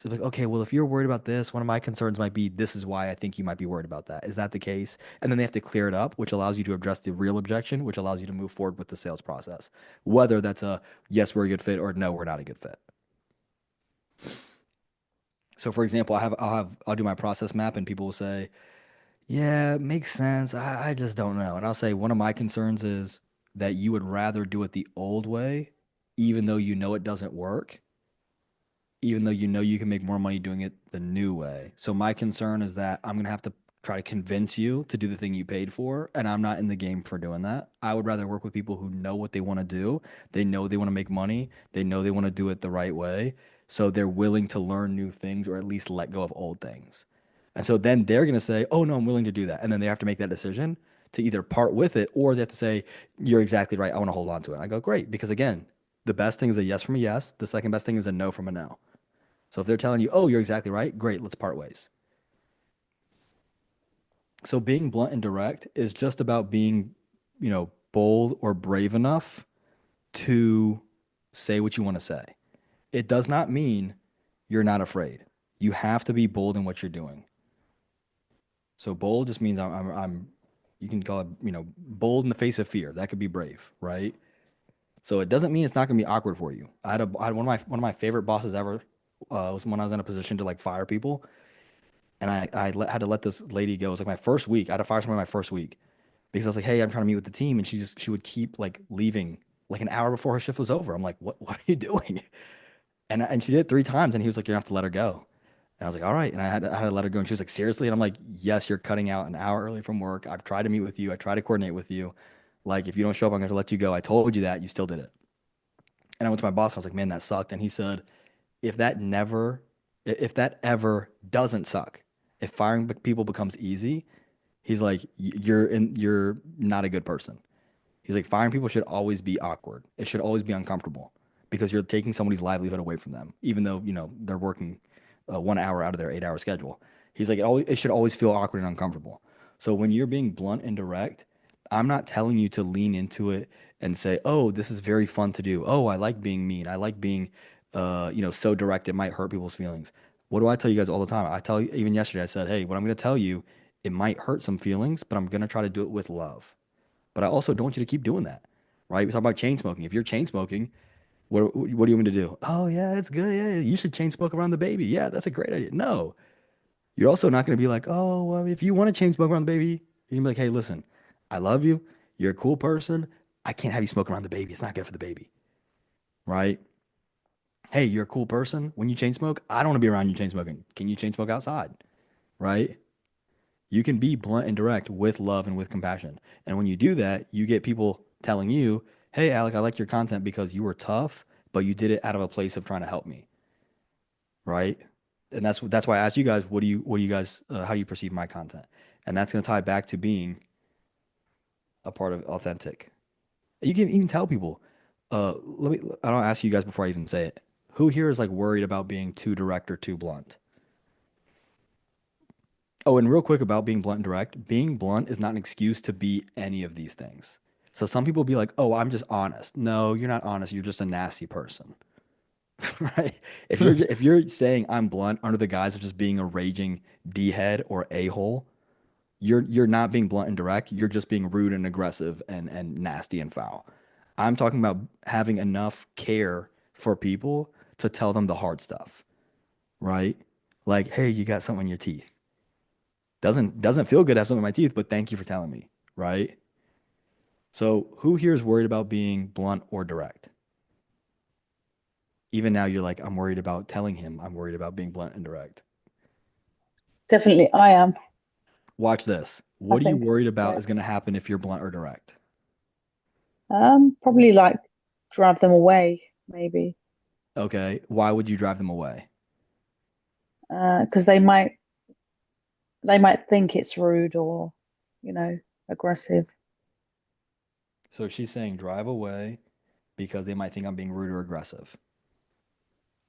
So like, okay, well, if you're worried about this, one of my concerns might be this is why I think you might be worried about that. Is that the case? And then they have to clear it up, which allows you to address the real objection, which allows you to move forward with the sales process, whether that's a yes, we're a good fit, or no, we're not a good fit. So for example, I'll do my process map, and people will say, yeah, it makes sense. I just don't know. And I'll say one of my concerns is that you would rather do it the old way, even though you know it doesn't work, even though you know you can make more money doing it the new way. So my concern is that I'm gonna have to try to convince you to do the thing you paid for, and I'm not in the game for doing that. I would rather work with people who know what they want to do. They know they want to make money. They know they want to do it the right way. So they're willing to learn new things or at least let go of old things. And so then they're going to say, oh, no, I'm willing to do that. And then they have to make that decision to either part with it or they have to say, you're exactly right. I want to hold on to it. I go, great. Because again, the best thing is a yes from a yes. The second best thing is a no from a no. So if they're telling you, oh, you're exactly right, great, let's part ways. So being blunt and direct is just about being, bold or brave enough to say what you want to say. It does not mean you're not afraid. You have to be bold in what you're doing. So bold just means you can call it, bold in the face of fear. That could be brave, right? So it doesn't mean it's not going to be awkward for you. I had one of my favorite bosses ever was when I was in a position to like fire people, and had to let this lady go. It was like my first week. I had to fire someone my first week because I was like, hey, I'm trying to meet with the team, and she would keep like leaving like an hour before her shift was over. I'm like, what are you doing? And she did it 3 times, and he was like, you're gonna have to let her go. And I was like, all right. And I had to let her go. And she was like, seriously? And I'm like, yes, you're cutting out an hour early from work. I've tried to meet with you. I tried to coordinate with you. Like, if you don't show up, I'm going to let you go. I told you that. You still did it. And I went to my boss. And I was like, man, that sucked. And he said, if that never, if that ever doesn't suck, if firing people becomes easy, he's like, you're not a good person. He's like, firing people should always be awkward. It should always be uncomfortable because you're taking somebody's livelihood away from them, even though, they're working 1 hour out of their 8-hour schedule. He's like, it should always feel awkward and uncomfortable. So when you're being blunt and direct, I'm not telling you to lean into it and say, oh, this is very fun to do. Oh, I like being mean. I like being, so direct. It might hurt people's feelings. What do I tell you guys all the time? I tell you, even yesterday, I said, hey, what I'm going to tell you, it might hurt some feelings, but I'm going to try to do it with love. But I also don't want you to keep doing that, right? We talk about chain smoking. If you're chain smoking, what do you want me to do? Oh yeah, it's good. Yeah, you should chain smoke around the baby. Yeah, that's a great idea. No, you're also not going to be like, oh, well, if you want to chain smoke around the baby, you're gonna be like, hey, listen, I love you. You're a cool person. I can't have you smoke around the baby. It's not good for the baby, right? Hey, you're a cool person. When you chain smoke, I don't want to be around you chain smoking. Can you chain smoke outside, right? You can be blunt and direct with love and with compassion. And when you do that, you get people telling you, hey, Alec, I like your content because you were tough, but you did it out of a place of trying to help me. Right. And that's why I asked you guys, what do you guys, how do you perceive my content? And that's going to tie back to being a part of authentic. You can even tell people, I don't ask you guys before I even say it. Who here is like worried about being too direct or too blunt? Oh, and real quick about being blunt and direct, being blunt is not an excuse to be any of these things. So some people be like, "Oh, I'm just honest." No, you're not honest. You're just a nasty person. Right? If you're saying I'm blunt under the guise of just being a raging D-head or a-hole, you're not being blunt and direct. You're just being rude and aggressive and nasty and foul. I'm talking about having enough care for people to tell them the hard stuff, right? Like, "Hey, you got something in your teeth." Doesn't feel good to have something in my teeth, but thank you for telling me, right? So who here is worried about being blunt or direct? Even now you're like, I'm worried about telling him. I'm worried about being blunt and direct. Definitely, I am. Watch this. I What are you think, worried about yeah. is going to happen if you're blunt or direct? Probably like drive them away, maybe, Okay. Why would you drive them away? because they might think it's rude or, you know, aggressive. So she's saying drive away because they might think I'm being rude or aggressive.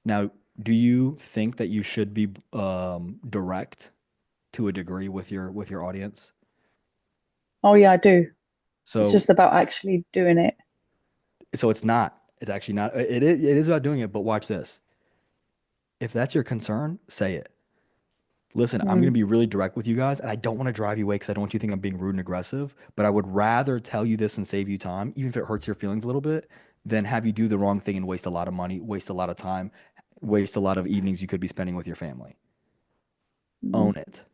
Now, Do you think that you should be direct to a degree with your audience? Oh yeah, I do. It's So just about actually doing it. so it's not. It's actually not. It is about doing it, but watch this. If that's your concern, say it. Listen, I'm going to Mm, be really direct with you guys, and I don't want to drive you away because I don't want you to think I'm being rude and aggressive, but I would rather tell you this and save you time, even if it hurts your feelings a little bit, than have you do the wrong thing and waste a lot of money, waste a lot of time, waste a lot of evenings you could be spending with your family. mm, Own it.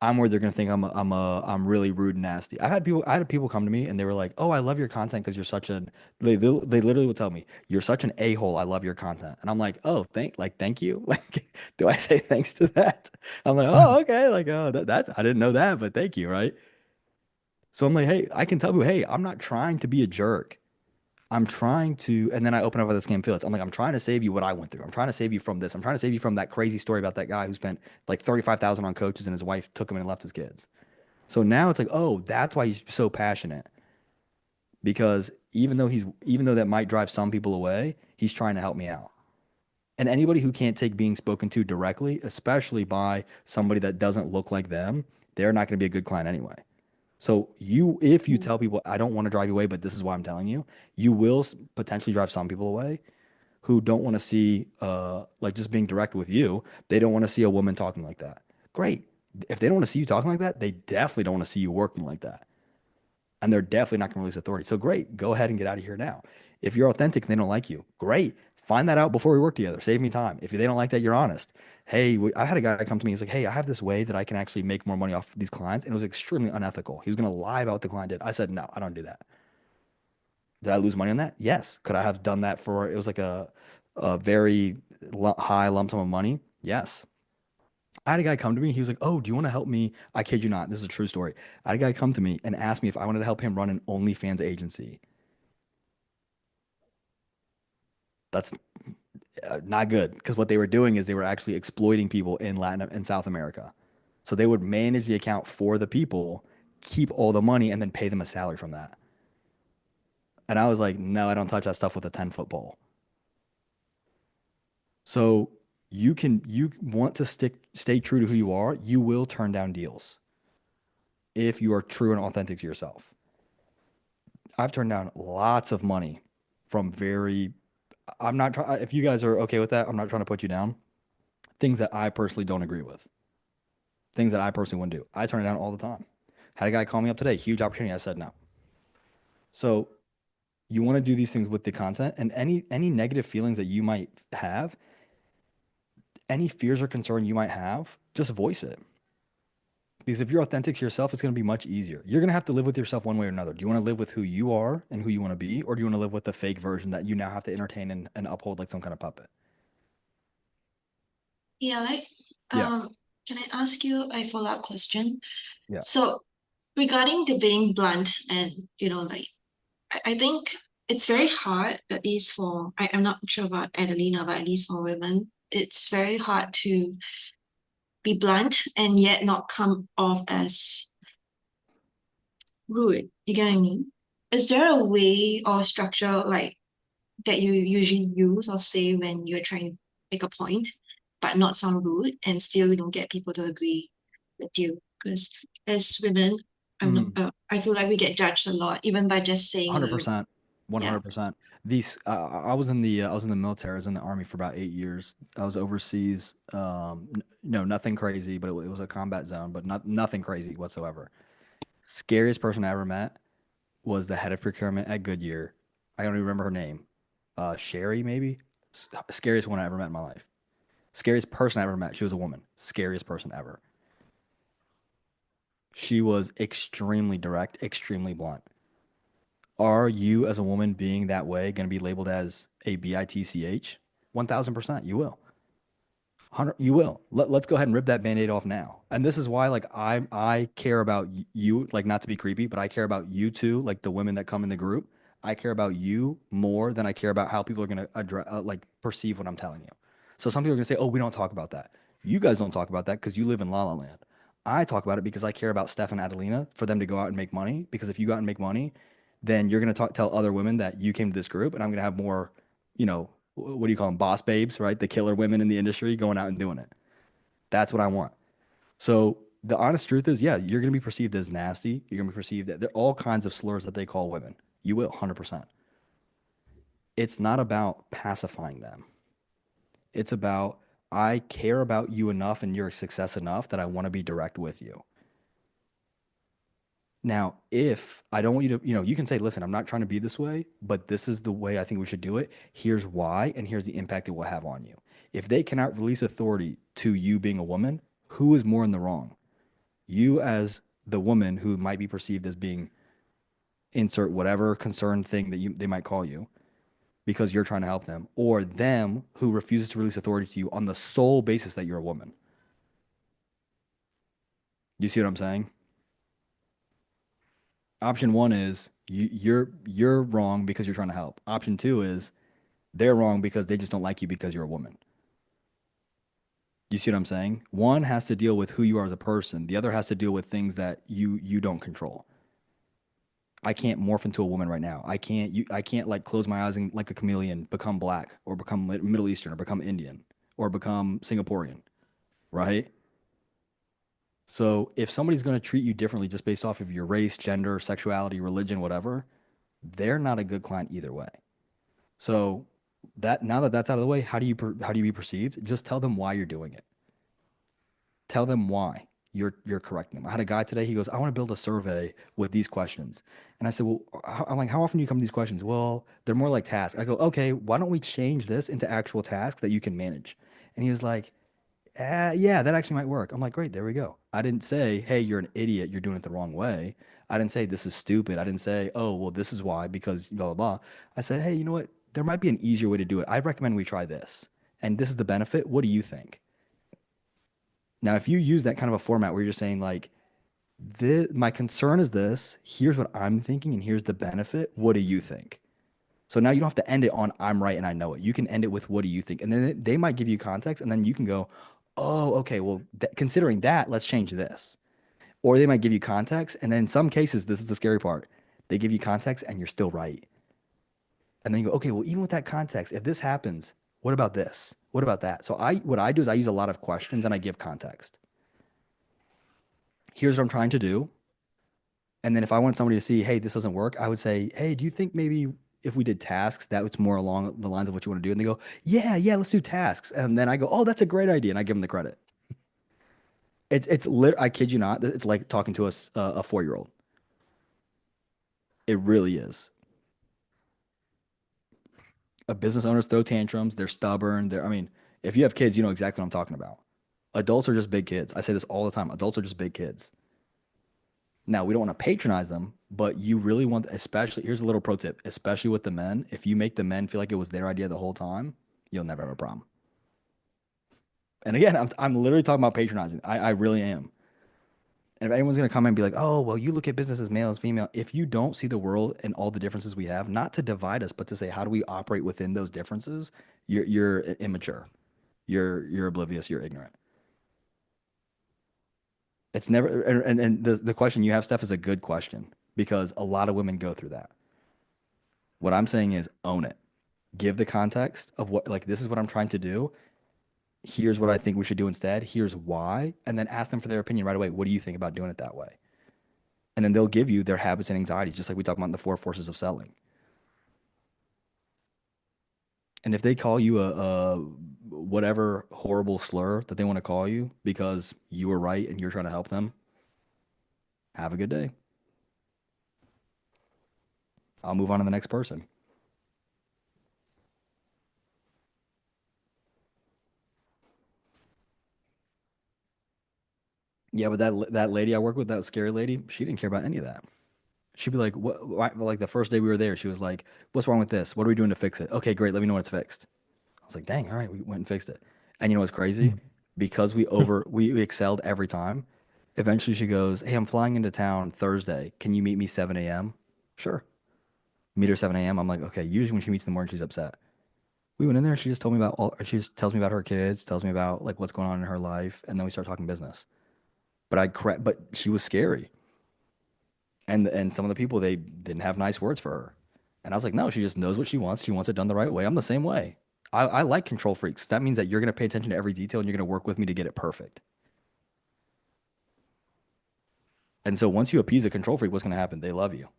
I'm worried they're gonna think I'm really rude and nasty. I had people come to me and they were like, "Oh, I love your content because you're such a." They literally would tell me, "You're such an a-hole. I love your content," and I'm like, "Oh, thank you." Like, do I say thanks to that? I'm like, "Oh, okay." Like, oh, that's I didn't know that, but thank you, right? So I'm like, "Hey, I can tell you, hey, I'm not trying to be a jerk. I'm trying to," and then I open up with this game Phillips. I'm like, I'm trying to save you what I went through. I'm trying to save you from this. I'm trying to save you from that crazy story about that guy who spent like 35,000 on coaches and his wife took him and left his kids. So now it's like, oh, that's why he's so passionate because even though that might drive some people away, he's trying to help me out. And anybody who can't take being spoken to directly, especially by somebody that doesn't look like them, they're not going to be a good client anyway. So if you mm, tell people, I don't want to drive you away, but this is why I'm telling you, you will potentially drive some people away who don't want to see, like just being direct with you. They don't want to see a woman talking like that. Great. If they don't want to see you talking like that, they definitely don't want to see you working like that. And they're definitely not going to release authority. So great, go ahead and get out of here now. If you're authentic and they don't like you, great. Find that out before we work together. Save me time. If they don't like that, you're honest. Hey, I had a guy come to me. He's like, hey, I have this way that I can actually make more money off these clients. And it was extremely unethical. He was going to lie about what the client did. I said, no, I don't do that. Did I lose money on that? Yes. Could I have done that for, it was like a very high lump sum of money? Yes. I had a guy come to me. He was like, "Oh, do you want to help me?" I kid you not. This is a true story. I had a guy come to me and ask me if I wanted to help him run an OnlyFans agency. That's not good because what they were doing is they were actually exploiting people in Latin and South America. So they would manage the account for the people, keep all the money, and then pay them a salary from that. And I was like, "No, I don't touch that stuff with a 10-foot pole." So you want to stay true to who you are. You will turn down deals if you are true and authentic to yourself. I've turned down lots of money from very, I'm not trying, if you guys are okay with that, I'm not trying to put you down. Things that I personally don't agree with, things that I personally wouldn't do. I turn it down all the time. Had a guy call me up today, huge opportunity. I said no. So you want to do these things with the content and any negative feelings that you might have, any fears or concern you might have, just voice it. Because if you're authentic to yourself, it's going to be much easier. You're going to have to live with yourself one way or another. Do you want to live with who you are and who you want to be, or do you want to live with the fake version that you now have to entertain and uphold like some kind of puppet? Yeah, like, Yeah, can I ask you a follow-up question? yeah. So regarding the being blunt and, like, I think it's very hard, at least I'm not sure about Adelina, but at least for women, it's very hard to be blunt and yet not come off as rude. You get what I mean? Is there a way or structure like that you usually use or say when you're trying to make a point, but not sound rude and still you don't get people to agree with you? Because as women, Mm, I feel like we get judged a lot, even by just saying a little. 100%, Yeah. 100%. I was in the military. I was in the army for about 8 years. I was overseas. No, nothing crazy, but it was a combat zone, but nothing crazy whatsoever. Scariest person I ever met was the head of procurement at Goodyear. I don't even remember her name. Sherry, maybe. Scariest one I ever met in my life. Scariest person I ever met. She was a woman. Scariest person ever. She was extremely direct, extremely blunt. Are you, as a woman, being that way, going to be labeled as a bitch? 1000%. You will. 100, you will. Let's go ahead and rip that band-aid off now. And this is why, like, I care about you, like, not to be creepy, but I care about you too, like the women that come in the group. I care about you more than I care about how people are going to address, like, perceive what I'm telling you. So some people are going to say, oh, we don't talk about that. You guys don't talk about that because you live in La La Land. I talk about it because I care about Steph and Adelina for them to go out and make money. Because if you go out and make money, then you're going to tell other women that you came to this group, and I'm going to have more, you know, what do you call them? Boss babes, right? The killer women in the industry going out and doing it. That's what I want. So the honest truth is, yeah, you're going to be perceived as nasty. You're going to be perceived that there are all kinds of slurs that they call women. You will, 100%. It's not about pacifying them. It's about, I care about you enough and your success enough that I want to be direct with you. Now, if I don't want you to, you can say, listen, I'm not trying to be this way, but this is the way I think we should do it. Here's why, and here's the impact it will have on you. If they cannot release authority to you being a woman, who is more in the wrong? You as the woman who might be perceived as being insert whatever concern thing that they might call you because you're trying to help them, or them who refuses to release authority to you on the sole basis that you're a woman. You see what I'm saying? Option one is you're wrong because you're trying to help. Option two is they're wrong because they just don't like you because you're a woman. You see what I'm saying? One has to deal with who you are as a person. The other has to deal with things that you don't control. I can't morph into a woman right now. I can't like close my eyes and like a chameleon become black or become Middle Eastern or become Indian or become Singaporean, right? So if somebody's going to treat you differently just based off of your race, gender, sexuality, religion, whatever, they're not a good client either way. So that now that that's out of the way, how do you be perceived? Just tell them why you're doing it. Tell them why you're correcting them. I had a guy today. He goes, "I want to build a survey with these questions," and I said, "Well, I'm like, how often do you come to these questions?" "Well, they're more like tasks." I go, "Okay, why don't we change this into actual tasks that you can manage?" And he was like, yeah, that actually might work. I'm like, great, there we go. I didn't say, hey, you're an idiot, you're doing it the wrong way. I didn't say this is stupid. I didn't say, oh, well, this is why, because blah, blah, blah. I said, hey, you know what? There might be an easier way to do it. I recommend we try this. And this is the benefit. What do you think? Now, if you use that kind of a format where you're just saying, like, my concern is this, here's what I'm thinking, and here's the benefit. What do you think? So now you don't have to end it on I'm right and I know it. You can end it with what do you think? And then they might give you context and then you can go, oh, okay, well, considering that, let's change this. Or they might give you context. And then in some cases, this is the scary part. They give you context and you're still right. And then you go, okay, well, even with that context, if this happens, what about this? What about that? So what I do is I use a lot of questions and I give context. Here's what I'm trying to do. And then if I want somebody to see, hey, this doesn't work, I would say, hey, do you think maybe if we did tasks, that was more along the lines of what you want to do? And they go, yeah, let's do tasks. And then I go, oh, that's a great idea. And I give them the credit. I kid you not, it's like talking to a 4-year-old. It really is. Business owners throw tantrums. They're stubborn. I mean, if you have kids, you know exactly what I'm talking about. Adults are just big kids. I say this all the time. Adults are just big kids. Now, we don't want to patronize them, but you really want, especially, here's a little pro tip, especially with the men. If you make the men feel like it was their idea the whole time, you'll never have a problem. And again, I'm literally talking about patronizing. I really am. And if anyone's going to come and be like, oh, well, you look at business as male as female. If you don't see the world and all the differences we have, not to divide us, but to say, how do we operate within those differences? You're immature. You're oblivious. You're ignorant. It's never, and the question you have, Steph, is a good question because a lot of women go through that. What I'm saying is own it. Give the context of what, like, this is what I'm trying to do. Here's what I think we should do instead. Here's why. And then ask them for their opinion right away. What do you think about doing it that way? And then they'll give you their habits and anxieties, just like we talked about in the 4 forces of selling. And if they call you a whatever horrible slur that they want to call you because you were right and you're trying to help them, have a good day. I'll move on to the next person. Yeah, but that lady I work with, that scary lady, she didn't care about any of that. She'd be like, "What?" Like the first day we were there, she was like, "What's wrong with this? What are we doing to fix it?" "Okay, great. Let me know when it's fixed." I was like, "Dang, all right." We went and fixed it. And you know what's crazy? Because we excelled every time. Eventually, she goes, "Hey, I'm flying into town Thursday. Can you meet me 7 a.m.?" Sure. Meet her 7 a.m. I'm like, okay. Usually when she meets in the morning, she's upset. We went in there. She just told me about she just tells me about her kids, tells me about like what's going on in her life, and then we start talking business. But she was scary. And some of the people, they didn't have nice words for her. And I was like, no, she just knows what she wants. She wants it done the right way. I'm the same way. I like control freaks. That means that you're going to pay attention to every detail and you're going to work with me to get it perfect. And so once you appease a control freak, what's going to happen? They love you.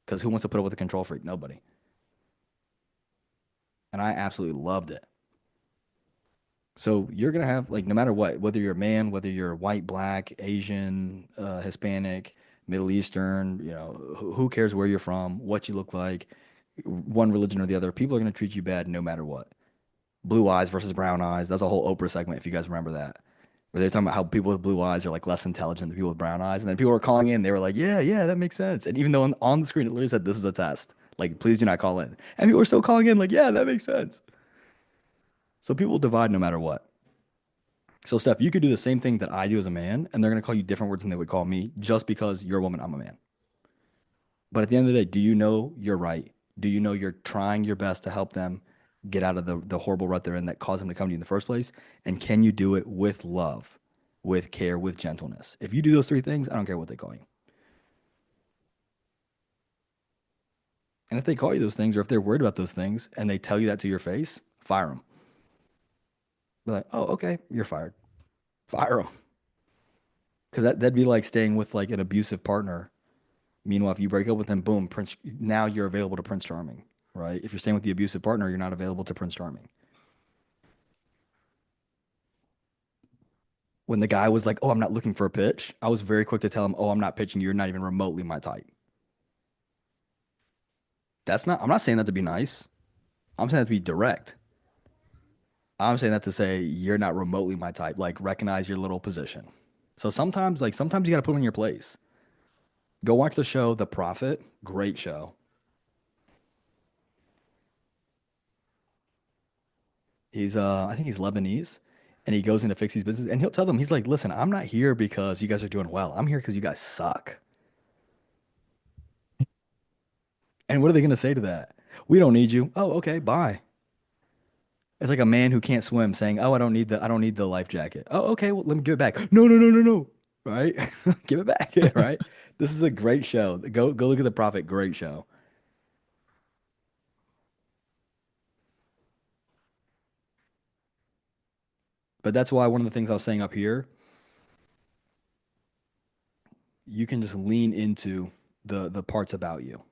Because who wants to put up with a control freak? Nobody. And I absolutely loved it. So you're going to have, like, no matter what, whether you're a man, whether you're white, black, Asian, Hispanic, Middle Eastern, you know, who cares where you're from, what you look like, one religion or the other, people are going to treat you bad no matter what. Blue eyes versus brown eyes. That's a whole Oprah segment, if you guys remember that, where they're talking about how people with blue eyes are like less intelligent than people with brown eyes. And then people were calling in, they were like, yeah, that makes sense. And even though on the screen it literally said, this is a test, like, please do not call in. And people are still calling in, like, yeah, that makes sense. So people will divide no matter what. So, Steph, you could do the same thing that I do as a man, and they're going to call you different words than they would call me just because you're a woman, I'm a man. But at the end of the day, do you know you're right? Do you know you're trying your best to help them get out of the horrible rut they're in that caused them to come to you in the first place? And can you do it with love, with care, with gentleness? If you do those three things, I don't care what they call you. And if they call you those things, or if they're worried about those things and they tell you that to your face, fire them. Be like, oh, okay, you're fired. Fire them. Because that'd be like staying with like an abusive partner. Meanwhile, if you break up with them, boom, Prince, now you're available to Prince Charming, right? If you're staying with the abusive partner, you're not available to Prince Charming. When the guy was like, oh, I'm not looking for a pitch, I was very quick to tell him, oh, I'm not pitching. You're not even remotely my type. I'm not saying that to be nice. I'm saying that to be direct. I'm saying that to say you're not remotely my type. Like, recognize your little position. So sometimes you got to put them in your place. Go watch the show The Prophet. Great show. I think he's Lebanese, and he goes in to fix these business, and he'll tell them, he's like, listen, I'm not here because you guys are doing well. I'm here because you guys suck. And what are they going to say to that? We don't need you. Oh, okay, bye. It's like a man who can't swim saying, "Oh, I don't need the life jacket." Oh, okay, well, let me give it back. No, no, no, no, no. Right? Give it back, right? This is a great show. Go look at The Prophet. Great show. But that's why one of the things I was saying up here, you can just lean into the parts about you.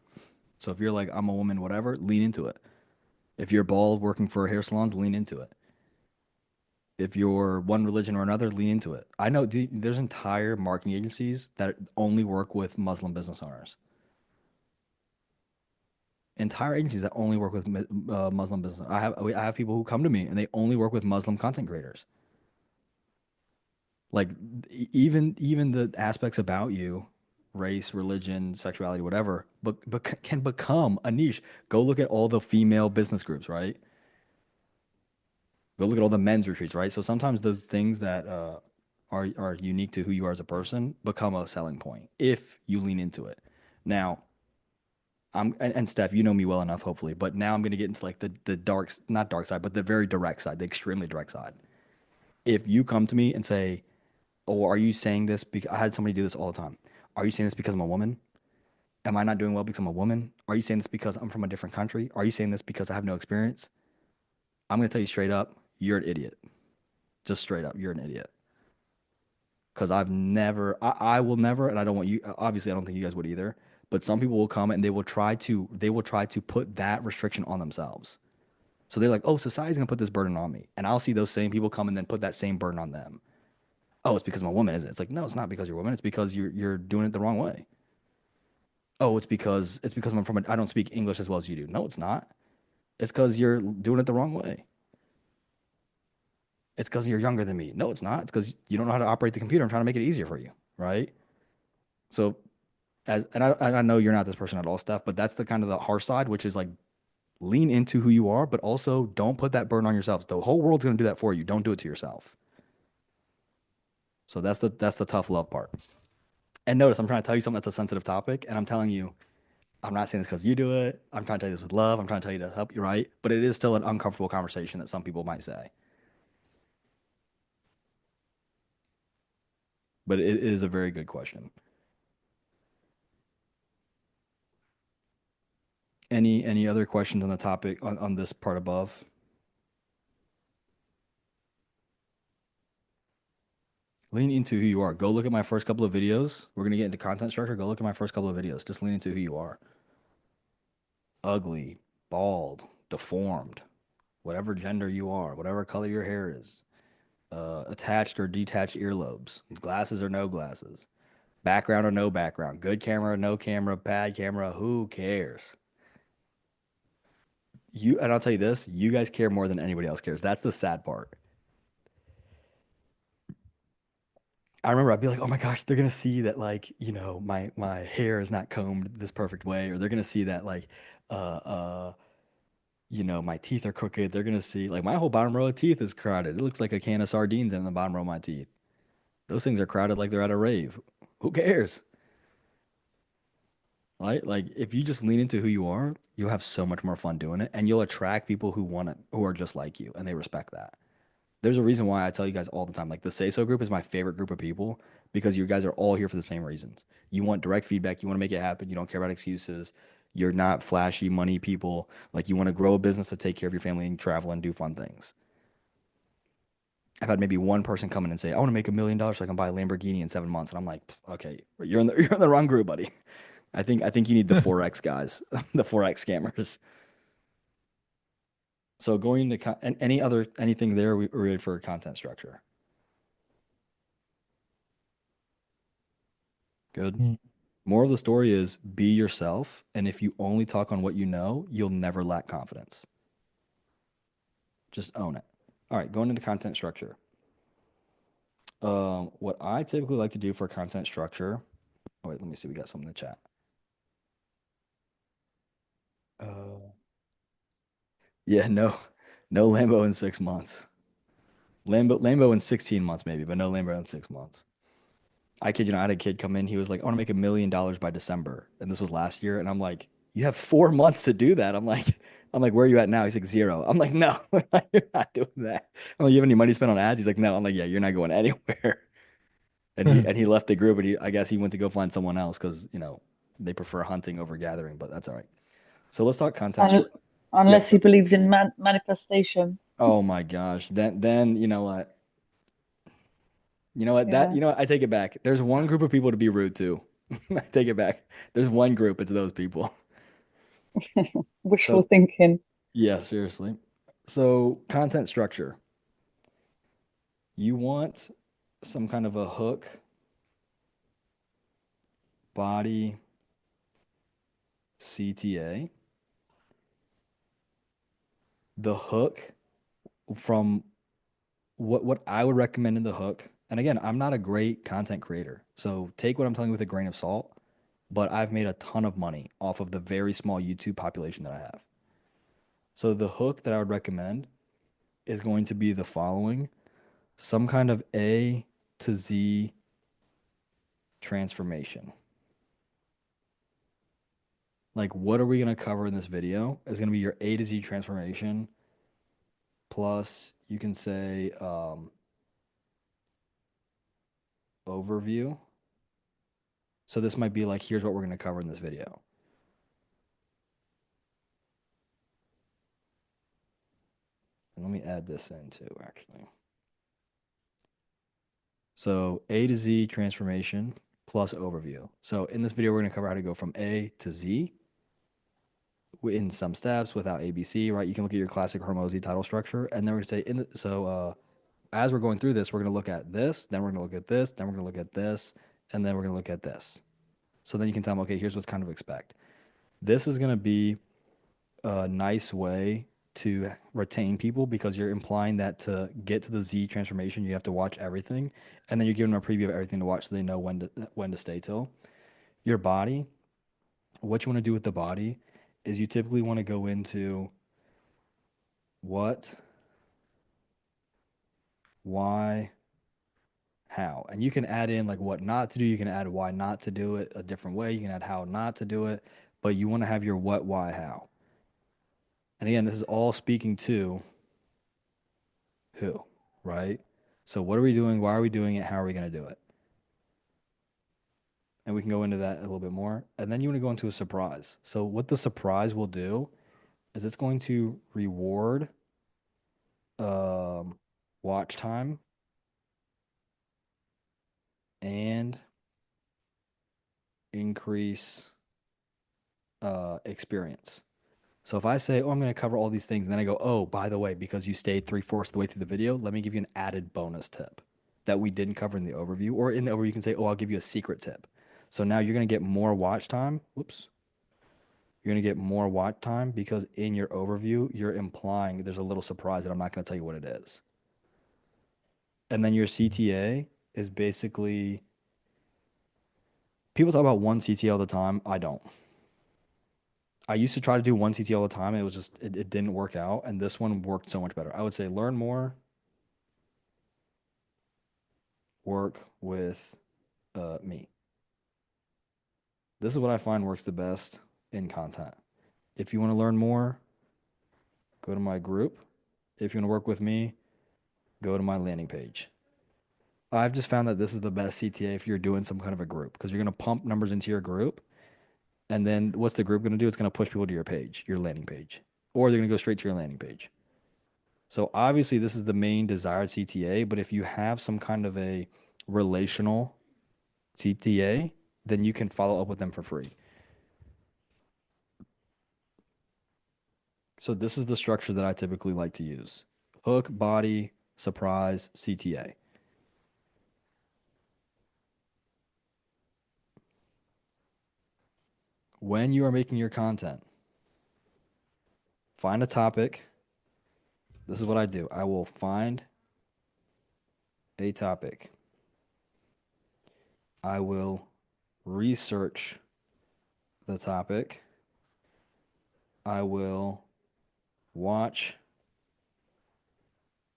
So if you're like, I'm a woman, whatever, lean into it. If you're bald working for hair salons, lean into it. If you're one religion or another, lean into it. I know there's entire marketing agencies that only work with Muslim business owners. Entire agencies that only work with Muslim business. I have people who come to me and they only work with Muslim content creators. Like, even the aspects about you, race, religion, sexuality, whatever, but can become a niche. Go look at all the female business groups, right? Go look at all the men's retreats, right? So sometimes those things that are unique to who you are as a person become a selling point if you lean into it. Now, and Steph, you know me well enough, hopefully, but now I'm gonna get into like the dark, not dark side, but the very direct side, the extremely direct side. If you come to me and say, "Oh, are you saying this because I had somebody do this all the time? Are you saying this because I'm a woman? Am I not doing well because I'm a woman? Are you saying this because I'm from a different country? Are you saying this because I have no experience?" I'm gonna tell you straight up, you're an idiot. Just straight up, you're an idiot. Because I will never, and I don't want you, obviously, I don't think you guys would either. But some people will come and they will try to put that restriction on themselves. So they're like, oh, society's gonna put this burden on me. And I'll see those same people come and then put that same burden on them. Oh, it's because I'm a woman, isn't it? It's like, no, it's not because you're a woman. It's because you're doing it the wrong way. Oh, it's because I don't speak English as well as you do. No, it's not. It's because you're doing it the wrong way. It's because you're younger than me. No, it's not. It's because you don't know how to operate the computer. I'm trying to make it easier for you, right? So and I know you're not this person at all, Steph, but that's the kind of the harsh side, which is like, lean into who you are, but also don't put that burden on yourselves. The whole world's gonna do that for you. Don't do it to yourself. So that's the tough love part. And notice I'm trying to tell you something that's a sensitive topic, and I'm telling you, I'm not saying this because you do it. I'm trying to tell you this with love. I'm trying to tell you to help you, right? But it is still an uncomfortable conversation that some people might say. But it is a very good question. Any other questions on the topic on this part above? Lean into who you are. Go look at my first couple of videos. We're gonna get into content structure. Go look at my first couple of videos. Just lean into who you are. Ugly, bald, deformed, whatever gender you are, whatever color your hair is, attached or detached earlobes, glasses or no glasses, background or no background, good camera, no camera, bad camera, who cares? And I'll tell you this, you guys care more than anybody else cares. That's the sad part. I remember I'd be like, oh my gosh, they're gonna see that like, my hair is not combed this perfect way, or they're gonna see that like uh uh my teeth are crooked. They're gonna see like my whole bottom row of teeth is crowded. It looks like a can of sardines in the bottom row of my teeth. Those things are crowded like they're at a rave. Who cares? Right? Like if you just lean into who you are, you'll have so much more fun doing it, and you'll attract people who want it, who are just like you, and they respect that. There's a reason why I tell you guys all the time, like the SASO group is my favorite group of people because you guys are all here for the same reasons. You want direct feedback, you want to make it happen, you don't care about excuses, you're not flashy money people. Like you want to grow a business to take care of your family and travel and do fun things. I've had maybe one person come in and say, I want to make $1 million so I can buy a Lamborghini in 7 months. And I'm like, okay, you're in the you're in the wrong group, buddy. I think you need the Forex guys, the Forex scammers. So going to and anything there we ready for content structure. Good. Mm. Moral of the story is be yourself, and if you only talk on what you know, you'll never lack confidence. Just own it. All right, going into content structure. What I typically like to do for content structure. Oh wait, let me see. We got some in the chat. Yeah, no Lambo in 6 months. Lambo in 16 months maybe, but no Lambo in 6 months. I kid you not, I had a kid come in. He was like, I want to make $1 million by December, and this was last year. And I'm like, you have 4 months to do that. I'm like, where are you at now? He's like 0. I'm like, no, you're not doing that. I'm like, you have any money to spend on ads? He's like, no. I'm like, yeah, you're not going anywhere. And he left the group, and I guess he went to go find someone else because they prefer hunting over gathering, but that's all right. So let's talk content. Un- Yep. Unless he believes in manifestation. Oh my gosh. Then you know what? You know what? Yeah. I take it back. There's one group of people to be rude to. I take it back. There's one group, it's those people. Wishful So thinking. yeah, seriously. So content structure. You want some kind of a hook, body, CTA. The hook from what I would recommend in the hook. And again, I'm not a great content creator. So take what I'm telling you with a grain of salt, but I've made a ton of money off of the very small YouTube population that I have. So the hook that I would recommend is going to be the following: some kind of A to Z transformation. Like, what are we going to cover in this video? Is going to be your A to Z transformation. Plus, you can say overview. So this might be like, here's what we're going to cover in this video. And let me add this in too, actually. So A to Z transformation plus overview. So in this video, we're going to cover how to go from A to Z in some steps without ABC, right? You can look at your classic Hormozy title structure, and then we're going to say, as we're going through this, we're going to look at this, then we're going to look at this, then we're going to look at this, and then we're going to look at this. So then you can tell them, okay, here's what's kind of expect. This is going to be a nice way to retain people because you're implying that to get to the Z transformation, you have to watch everything, and then you're giving them a preview of everything to watch so they know when to stay till. Your body, what you want to do with the body is you typically want to go into what, why, how. And you can add in like what not to do. You can add why not to do it a different way. You can add how not to do it, but you want to have your what, why, how. And again, this is all speaking to who, right? So what are we doing? Why are we doing it? How are we going to do it? And we can go into that a little bit more. And then you want to go into a surprise. So what the surprise will do is it's going to reward watch time increase experience. So if I say, oh, I'm going to cover all these things, and then I go, oh, by the way, because you stayed 3/4 of the way through the video, let me give you an added bonus tip that we didn't cover in the overview. Or in the overview, you can say, oh, I'll give you a secret tip. So now you're going to get more watch time. Whoops. You're going to get more watch time because in your overview, you're implying there's a little surprise that I'm not going to tell you what it is. And then your CTA is basically, people talk about one CTA all the time. I don't. I used to try to do one CTA all the time. It was just, it didn't work out. And this one worked so much better. I would say learn more, work with me. This is what I find works the best in content. If you want to learn more, go to my group. If you want to work with me, go to my landing page. I've just found that this is the best CTA if you're doing some kind of a group because you're going to pump numbers into your group. And then what's the group going to do? It's going to push people to your page, your landing page, or they're going to go straight to your landing page. So obviously this is the main desired CTA, but if you have some kind of a relational CTA, then you can follow up with them for free. So this is the structure that I typically like to use. Hook, body, surprise, CTA. When you are making your content, find a topic. This is what I do. I will find a topic. I will research the topic. I will watch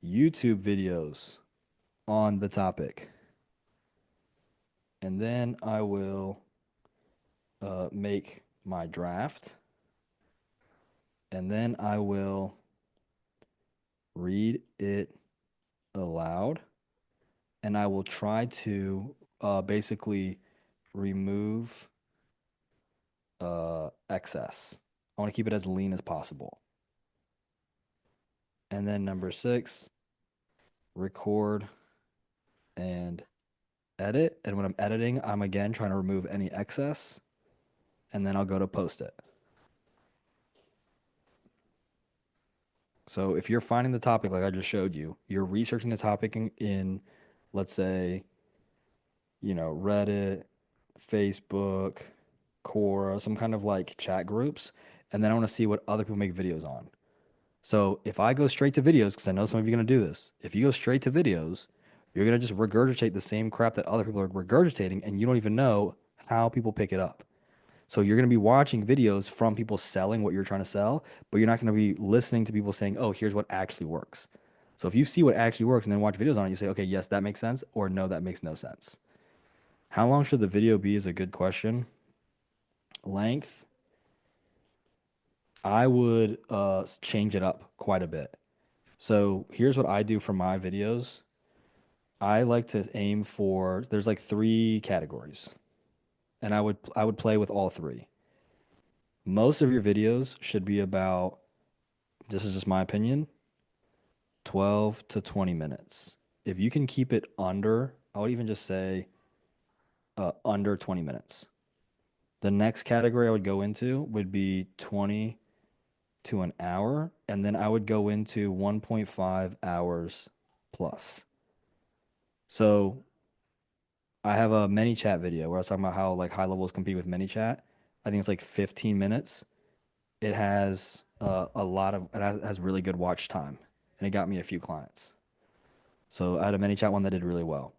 YouTube videos on the topic. And then I will make my draft. And then I will read it aloud. And I will try to basically remove excess. I want to keep it as lean as possible. And then number 6, record and edit. And when I'm editing, I'm again trying to remove any excess. And then I'll go to post it. So if you're finding the topic like I just showed you, you're researching the topic in let's say, Reddit, Facebook, Quora, some kind of like chat groups. And then I want to see what other people make videos on. So if I go straight to videos, because I know some of you are going to do this, if you go straight to videos, you're going to just regurgitate the same crap that other people are regurgitating, and you don't even know how people pick it up. So you're going to be watching videos from people selling what you're trying to sell, but you're not going to be listening to people saying, oh, here's what actually works. So if you see what actually works and then watch videos on it, you say, okay, yes, that makes sense, or no, that makes no sense. How long should the video be is a good question. Length, I would change it up quite a bit. So here's what I do for my videos. I like to aim for, there's like 3 categories, and I would play with all 3. Most of your videos should be about, this is just my opinion, 12 to 20 minutes. If you can keep it under, I would even just say under 20 minutes. The next category I would go into would be 20 to an hour, and then I would go into 1.5 hours plus. So I have a ManyChat video where I was talking about how like high levels compete with ManyChat. I think it's like 15 minutes. It has it has really good watch time, and it got me a few clients. So I had a ManyChat one that did really well.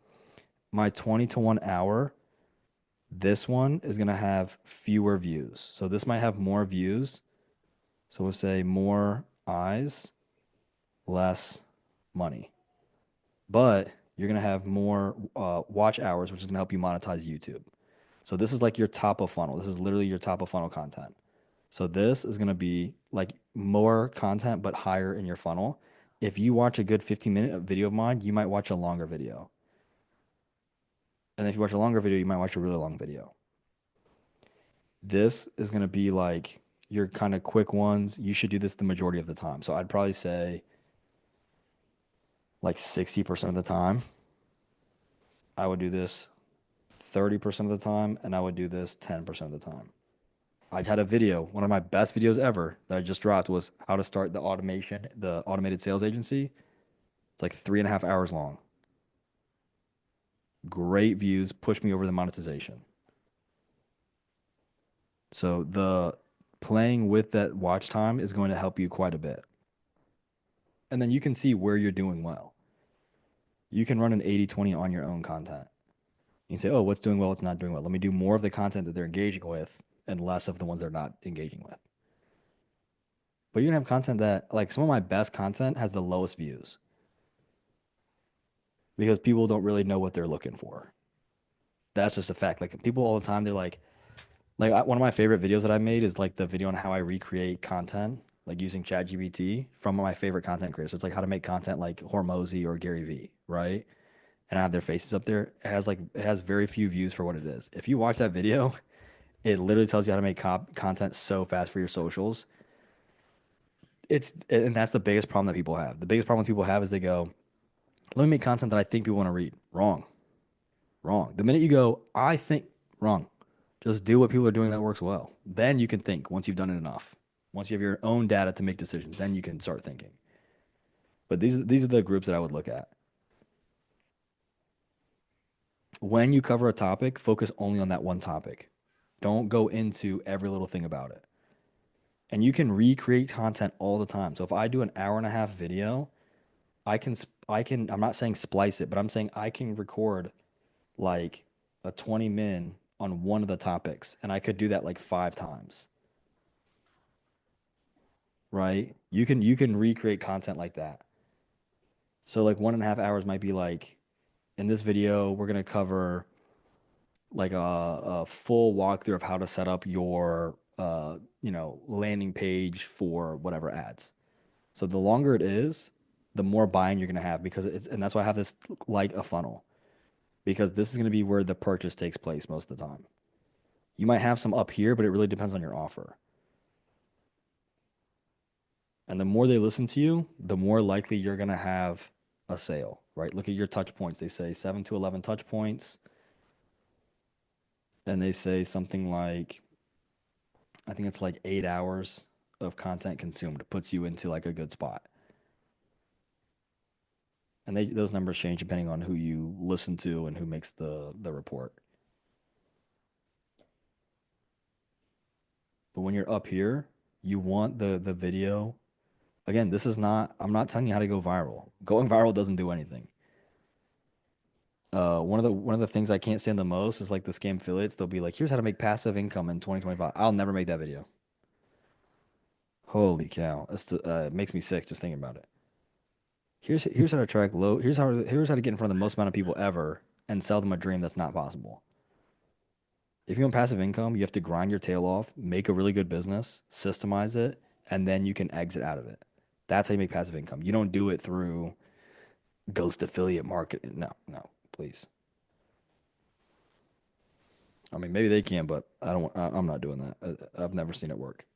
My 20 to 1 hour, this one is going to have fewer views. So this might have more views. So we'll say more eyes, less money. But you're going to have more watch hours, which is going to help you monetize YouTube. So this is like your top of funnel. This is literally your top of funnel content. So this is going to be like more content, but higher in your funnel. If you watch a good 15-minute video of mine, you might watch a longer video. And if you watch a longer video, you might watch a really long video. This is going to be like your kind of quick ones. You should do this the majority of the time. So I'd probably say like 60% of the time, I would do this 30% of the time, and I would do this 10% of the time. I had a video, one of my best videos ever that I just dropped was how to start the automated sales agency. It's like 3.5 hours long. Great views, pushed me over the monetization. So the playing with that watch time is going to help you quite a bit. And then you can see where you're doing well. You can run an 80-20 on your own content. You can say, oh, what's doing well, what's not doing well. Let me do more of the content that they're engaging with and less of the ones they're not engaging with. But you can have content that, like some of my best content has the lowest views because people don't really know what they're looking for. That's just a fact. Like people all the time, they're like one of my favorite videos that I made is like the video on how I recreate content, like using ChatGPT from my favorite content creators. So it's like how to make content like Hormozy or Gary Vee, right? And I have their faces up there. It has very few views for what it is. If you watch that video, it literally tells you how to make content so fast for your socials. And that's the biggest problem that people have. The biggest problem people have is they go, let me make content that I think people want to read. Wrong. Wrong. The minute you go, I think, wrong. Just do what people are doing that works well. Then you can think once you've done it enough. Once you have your own data to make decisions, then you can start thinking. But these are the groups that I would look at. When you cover a topic, focus only on that one topic. Don't go into every little thing about it. And you can recreate content all the time. So if I do an hour-and-a-half video, I'm not saying splice it, but I'm saying I can record like a 20 min on one of the topics, and I could do that like 5 times. Right? You can recreate content like that. So like 1.5 hours might be like, in this video, we're gonna cover like a full walkthrough of how to set up your landing page for whatever ads. So the longer it is, the more buying you're gonna have and that's why I have this like a funnel. Because this is gonna be where the purchase takes place most of the time. You might have some up here, but it really depends on your offer. And the more they listen to you, the more likely you're gonna have a sale, right? Look at your touch points. They say 7 to 11 touch points. And they say something like, I think it's like 8 hours of content consumed puts you into like a good spot. And those numbers change depending on who you listen to and who makes the report. But when you're up here, you want the video. Again, I'm not telling you how to go viral. Going viral doesn't do anything. One of the things I can't stand the most is like the scam affiliates. They'll be like, here's how to make passive income in 2025. I'll never make that video. Holy cow. It makes me sick just thinking about it. Here's how to track low. Here's how to get in front of the most amount of people ever and sell them a dream that's not possible. If you want passive income, you have to grind your tail off, make a really good business, systemize it, and then you can exit out of it. That's how you make passive income. You don't do it through ghost affiliate marketing. No, please. I mean, maybe they can, but I'm not doing that. I've never seen it work.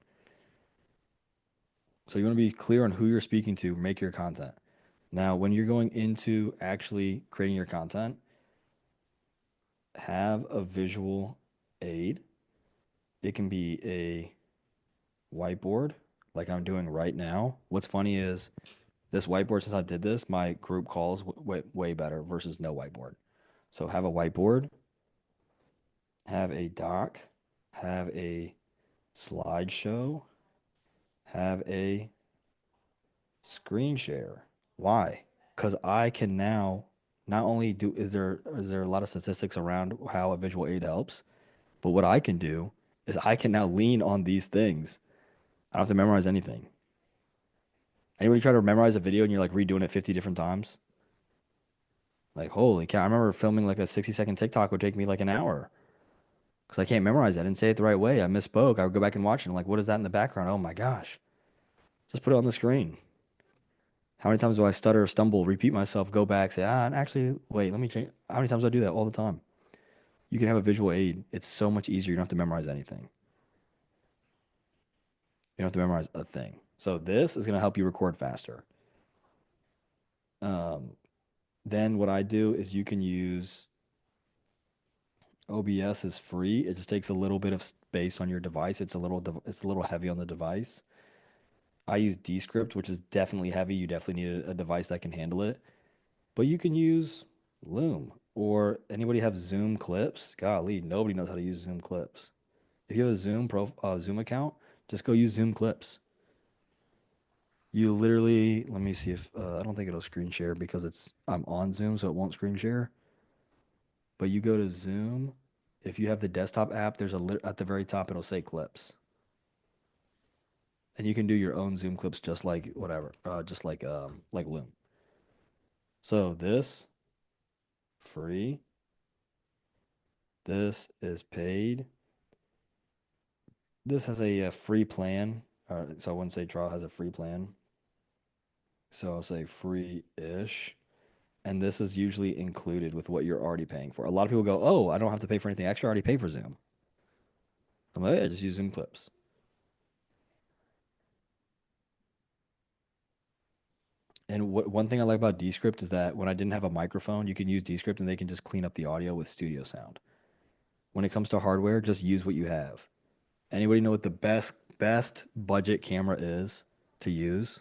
So you want to be clear on who you're speaking to, make your content. Now, when you're going into actually creating your content, have a visual aid. It can be a whiteboard like I'm doing right now. What's funny is this whiteboard, since I did this, my group calls way better versus no whiteboard. So have a whiteboard, have a doc, have a slideshow, have a screen share. Why? Because I can now not only is there a lot of statistics around how a visual aid helps, but what I can do is I can now lean on these things. I don't have to memorize anything. Anybody try to memorize a video and you're like redoing it 50 different times? Like, holy cow, I remember filming like a 60-second TikTok would take me like an hour because I can't memorize it. I didn't say it the right way. I misspoke. I would go back and watch it. I'm like, what is that in the background? Oh my gosh. Just put it on the screen. How many times do I stutter, stumble, repeat myself, go back, say, and actually, wait, let me change. How many times do I do that? All the time. You can have a visual aid. It's so much easier. You don't have to memorize anything. You don't have to memorize a thing. So this is going to help you record faster. Then what I do is you can use OBS is free. It just takes a little bit of space on your device. It's a little heavy on the device. I use Descript, which is definitely heavy. You definitely need a device that can handle it. But you can use Loom, or anybody have Zoom clips? Golly, nobody knows how to use Zoom clips. If you have a Zoom account, just go use Zoom clips. You literally, let me see if I don't think it'll screen share because I'm on Zoom, so it won't screen share. But you go to Zoom. If you have the desktop app, at the very top it'll say clips, and you can do your own Zoom clips just like whatever, just like Loom. So this free. This is paid. This has a free plan. So I wouldn't say trial has a free plan. So I'll say free-ish. And this is usually included with what you're already paying for. A lot of people go, oh, I don't have to pay for anything extra. I already pay for Zoom. I'm like, yeah, just use Zoom clips. And one thing I like about Descript is that when I didn't have a microphone, you can use Descript and they can just clean up the audio with studio sound. When it comes to hardware, just use what you have. Anybody know what the best budget camera is to use?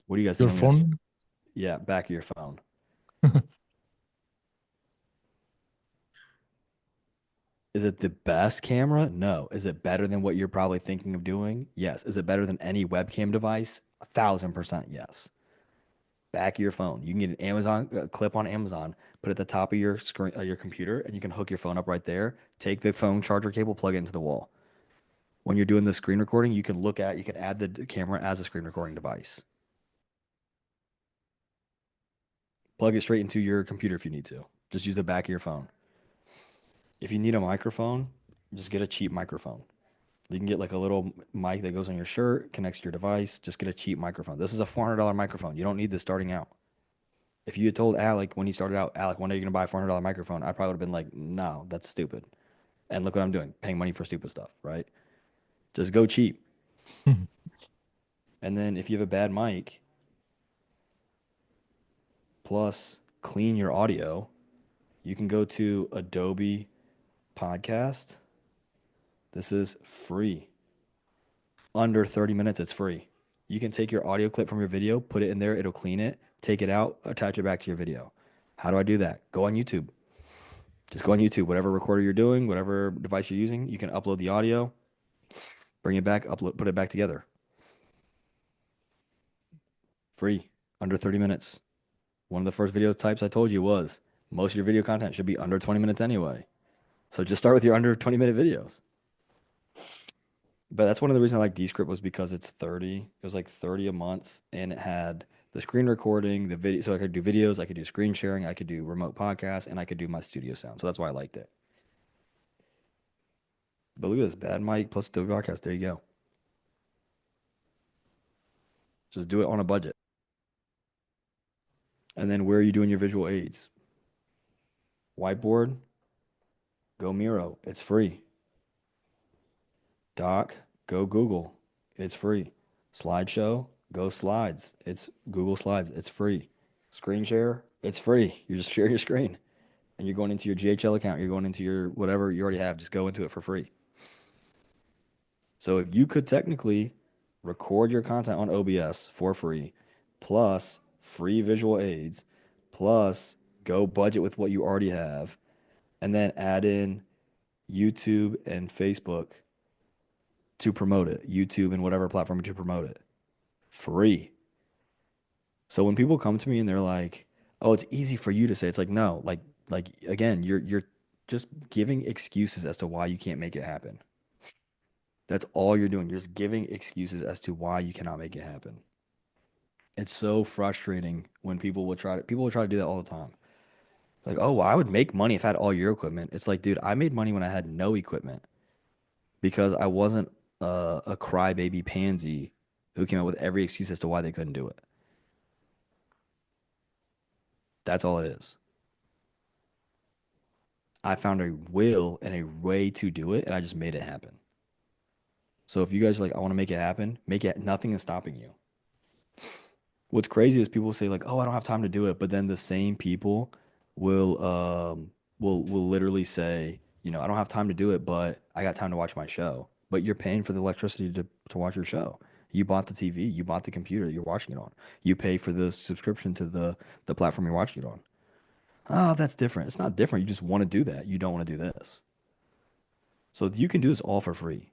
What do you guys Your think? I'm gonna phone? Yeah, back of your phone. Is it the best camera? No. Is it better than what you're probably thinking of doing? Yes. Is it better than any webcam device? 1,000% yes. Back of your phone. You can get an Amazon clip on Amazon, put it at the top of your screen, your computer, and you can hook your phone up right there. Take the phone charger cable, plug it into the wall. When you're doing the screen recording, you can add the camera as a screen recording device. Plug it straight into your computer if you need to. Just use the back of your phone. If you need a microphone, just get a cheap microphone. You can get like a little mic that goes on your shirt, connects to your device. Just get a cheap microphone. This is a $400 microphone. You don't need this starting out. If you had told Alec when he started out, Alec, one day you're going to buy a $400 microphone, I probably would have been like, no, that's stupid. And look what I'm doing, paying money for stupid stuff, right? Just go cheap. And then if you have a bad mic, plus clean your audio, you can go to Adobe Podcast. This is free. Under 30 minutes, it's free. You can take your audio clip from your video, put it in there, it'll clean it, take it out, attach it back to your video. How do I do that? Go on YouTube. Just go on YouTube, whatever recorder you're doing, whatever device you're using, you can upload the audio, bring it back, put it back together. Free, under 30 minutes. One of the first video types I told you was most of your video content should be under 20 minutes anyway. So just start with your under 20-minute videos. But that's one of the reasons I like Descript was because it's 30. It was like 30 a month and it had the screen recording, the video. So I could do videos, I could do screen sharing, I could do remote podcasts, and I could do my studio sound. So that's why I liked it. But look at this, bad mic plus Adobe Podcast. There you go. Just do it on a budget. And then where are you doing your visual aids? Whiteboard, go Miro. It's free. Doc, go Google. It's free. Slideshow, go Slides. It's Google Slides. It's free. Screen share, it's free. You just share your screen and you're going into your GHL account. You're going into your whatever you already have. Just go into it for free. So if you could technically record your content on OBS for free, plus free visual aids, plus go budget with what you already have, and then add in YouTube and Facebook to promote it, YouTube and whatever platform to promote it, free. So when people come to me and they're like, "Oh, it's easy for you to say," it's like, no, like again, you're just giving excuses as to why you can't make it happen. That's all you're doing. You're just giving excuses as to why you cannot make it happen. It's so frustrating when people will try to do that all the time. Like, oh, well, I would make money if I had all your equipment. It's like, dude, I made money when I had no equipment because I wasn't a crybaby pansy who came up with every excuse as to why they couldn't do it. That's all it is. I found a will and a way to do it, and I just made it happen. So if you guys are like, I want to make it happen, make it. Nothing is stopping you. What's crazy is people say like, "Oh, I don't have time to do it," but then the same people will will literally say, "I don't have time to do it, but I got time to watch my show." But you're paying for the electricity to watch your show. You bought the TV, you bought the computer you're watching it on. You pay for the subscription to the platform you're watching it on. Oh, that's different. It's not different. You just want to do that. You don't want to do this. So you can do this all for free.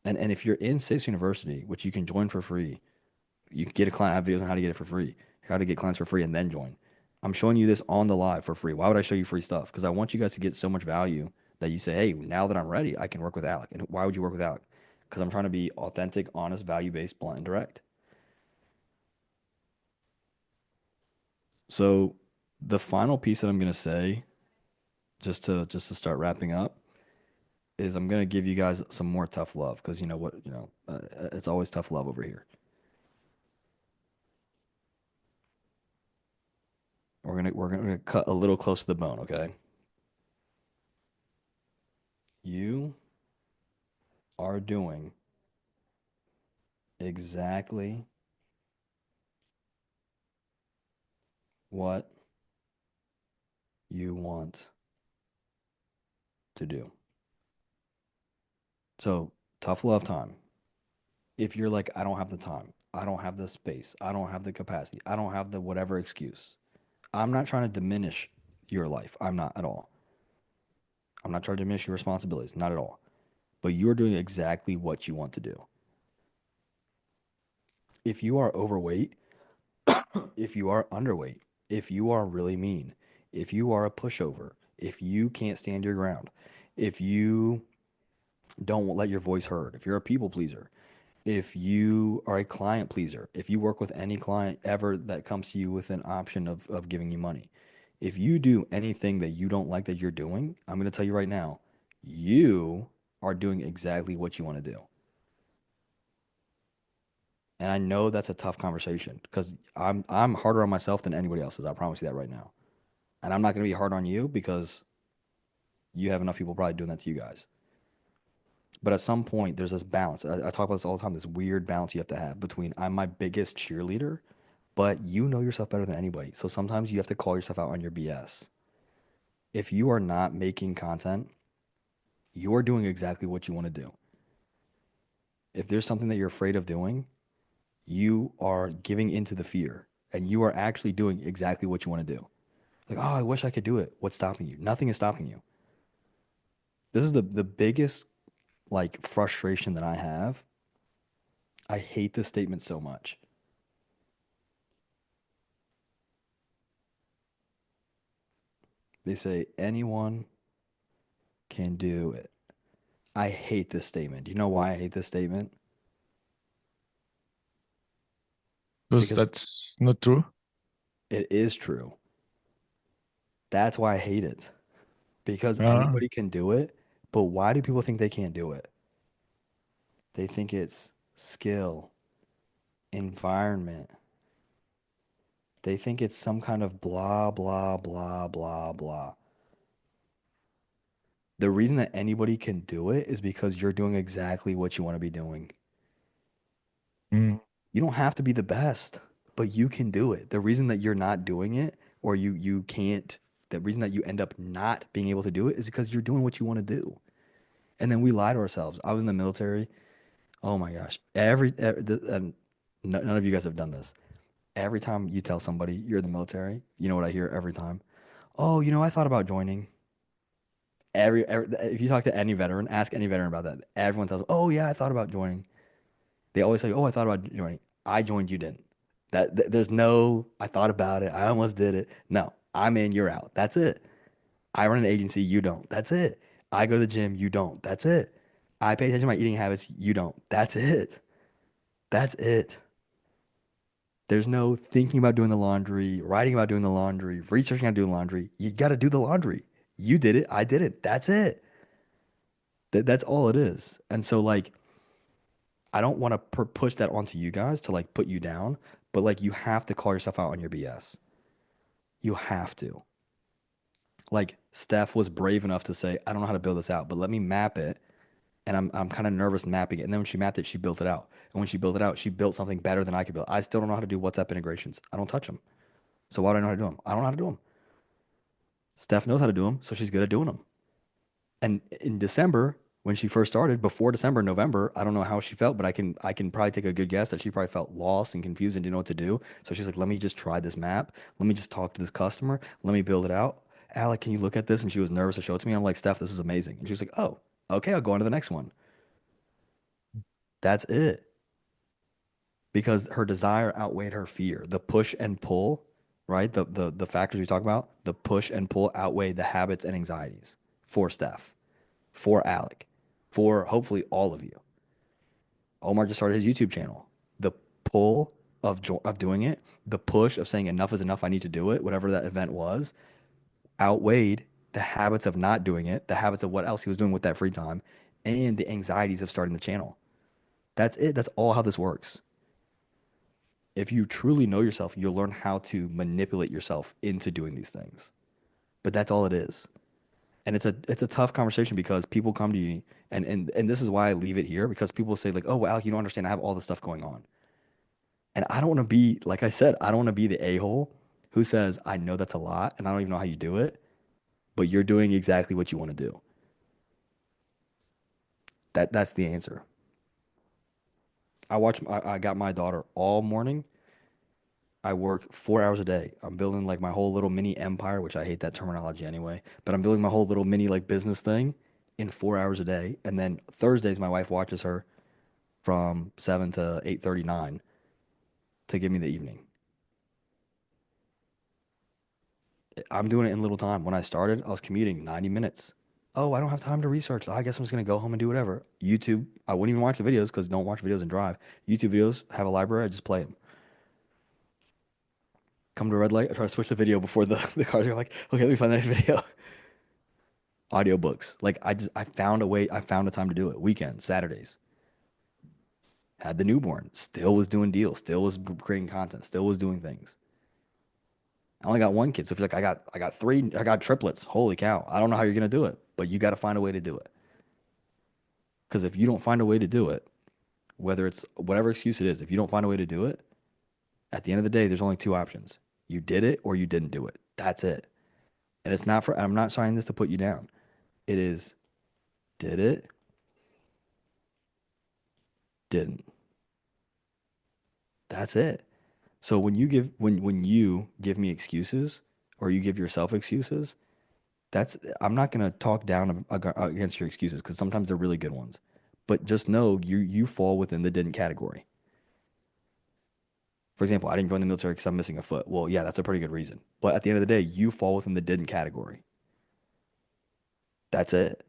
And if you're in SASO University, which you can join for free, you can get a client. I have videos on how to get it for free, how to get clients for free, and then join. I'm showing you this on the live for free. Why would I show you free stuff? Because I want you guys to get so much value that you say, hey, now that I'm ready, I can work with Alec. And why would you work with Alec? Because I'm trying to be authentic, honest, value-based, blunt, and direct. So the final piece that I'm going to say, just to start wrapping up, is I'm going to give you guys some more tough love because you know what, it's always tough love over here. We're gonna cut a little close to the bone, okay? You are doing exactly what you want to do. So, tough love time. If you're like, I don't have the time, I don't have the space, I don't have the capacity, I don't have the whatever excuse, I'm not trying to diminish your life. I'm not at all. I'm not trying to diminish your responsibilities, not at all. But you're doing exactly what you want to do. If you are overweight, if you are underweight, if you are really mean, if you are a pushover, if you can't stand your ground, if you don't let your voice heard, if you're a people pleaser, if you are a client pleaser, if you work with any client ever that comes to you with an option of giving you money, if you do anything that you don't like that you're doing, I'm going to tell you right now, you are doing exactly what you want to do. And I know that's a tough conversation because I'm harder on myself than anybody else is. I promise you that right now. And I'm not going to be hard on you because you have enough people probably doing that to you guys. But at some point, there's this balance. I talk about this all the time, this weird balance you have to have between I'm my biggest cheerleader, but you know yourself better than anybody. So sometimes you have to call yourself out on your BS. If you are not making content, you're doing exactly what you want to do. If there's something that you're afraid of doing, you are giving into the fear and you are actually doing exactly what you want to do. Like, oh, I wish I could do it. What's stopping you? Nothing is stopping you. This is the biggest like frustration that I have. I hate this statement so much. They say anyone can do it. I hate this statement. Do you know why I hate this statement? Because Because that's not true. it is true. That's why I hate it. Because Ah, anybody can do it, but why do people think they can't do it? They think it's skill, environment. They think it's some kind of blah, blah, blah, blah, blah. The reason that anybody can do it is because you're doing exactly what you want to be doing. mm, You don't have to be the best, but you can do it. The reason that you're not doing it or you can't, the reason that you end up not being able to do it is because you're doing what you want to do. And then we lie to ourselves. I was in the military. Oh my gosh. And none of you guys have done this. Every time you tell somebody you're in the military, you know what I hear every time? Oh, I thought about joining. If you talk to any veteran, ask any veteran about that. Everyone tells them, "Oh yeah, I thought about joining." They always say, "Oh, I thought about joining." I joined, you didn't. There's no I thought about it. I almost did it. No, I'm in, you're out. That's it. I run an agency, you don't. That's it. I go to the gym, you don't. That's it. I pay attention to my eating habits, you don't. That's it. That's it. There's no thinking about doing the laundry, writing about doing the laundry, researching how to do the laundry. You got to do the laundry. You did it. I did it. That's it. That's all it is. And so, like, I don't want to push that onto you guys to like put you down, but like, you have to call yourself out on your BS. You have to. Like, Steph was brave enough to say, I don't know how to build this out, but let me map it and I'm kind of nervous mapping it. And then when she mapped it, she built it out. And when she built it out, she built something better than I could build. I still don't know how to do WhatsApp integrations. I don't touch them. So why do I know how to do them? I don't know how to do them. Steph knows how to do them, so she's good at doing them. And in December, when she first started, before December, November, I don't know how she felt, but I can probably take a good guess that she probably felt lost and confused and didn't know what to do. So she's like, let me just try this map. Let me just talk to this customer. Let me build it out. Alec, can you look at this? And she was nervous to show it to me. I'm like, Steph, this is amazing. And she was like, oh, okay, I'll go on to the next one. That's it. Because her desire outweighed her fear. The push and pull, right? The factors we talk about, the push and pull outweighed the habits and anxieties for Steph, for Alec, for hopefully all of you. Omar just started his YouTube channel. The pull of doing it, the push of saying enough is enough, I need to do it, whatever that event was, outweighed the habits of not doing it, the habits of what else he was doing with that free time, and the anxieties of starting the channel. That's it. That's all how this works. If you truly know yourself, you'll learn how to manipulate yourself into doing these things. But that's all it is. And it's a tough conversation because people come to you and this is why I leave it here, because people say like, oh, well, Alec, you don't understand. I have all this stuff going on. And I don't want to be, like I said, I don't want to be the a-hole who says, I know that's a lot and I don't even know how you do it, but you're doing exactly what you want to do. That's the answer. I got my daughter all morning. I work 4 hours a day. I'm building like my whole little mini empire, which I hate that terminology anyway, but I'm building my whole little mini like business thing in 4 hours a day. And then Thursdays, my wife watches her from 7 to 8:39 to give me the evening. I'm doing it in little time. When I started, I was commuting 90 minutes. Oh, I don't have time to research. I guess I'm just gonna go home and do whatever. YouTube, I wouldn't even watch the videos because don't watch videos and drive. YouTube videos have a library, I just play them. Come to a red light, I try to switch the video before the cars are like, okay, let me find the next video. Audiobooks. Like I found a way, I found a time to do it. Weekends, Saturdays. Had the newborn, still was doing deals, still was creating content, still was doing things. I only got one kid, so if you're like I got triplets. Holy cow. I don't know how you're gonna do it, but you gotta find a way to do it. Because if you don't find a way to do it, whether it's whatever excuse it is, if you don't find a way to do it, at the end of the day, there's only two options. You did it or you didn't do it. That's it. And it's not I'm not saying this to put you down. It is, did it, didn't. That's it. So when you give me excuses or you give yourself excuses, I'm not gonna talk down against your excuses because sometimes they're really good ones. But just know you fall within the didn't category. For example, I didn't join the military because I'm missing a foot. Well, yeah, that's a pretty good reason. But at the end of the day, you fall within the didn't category. That's it.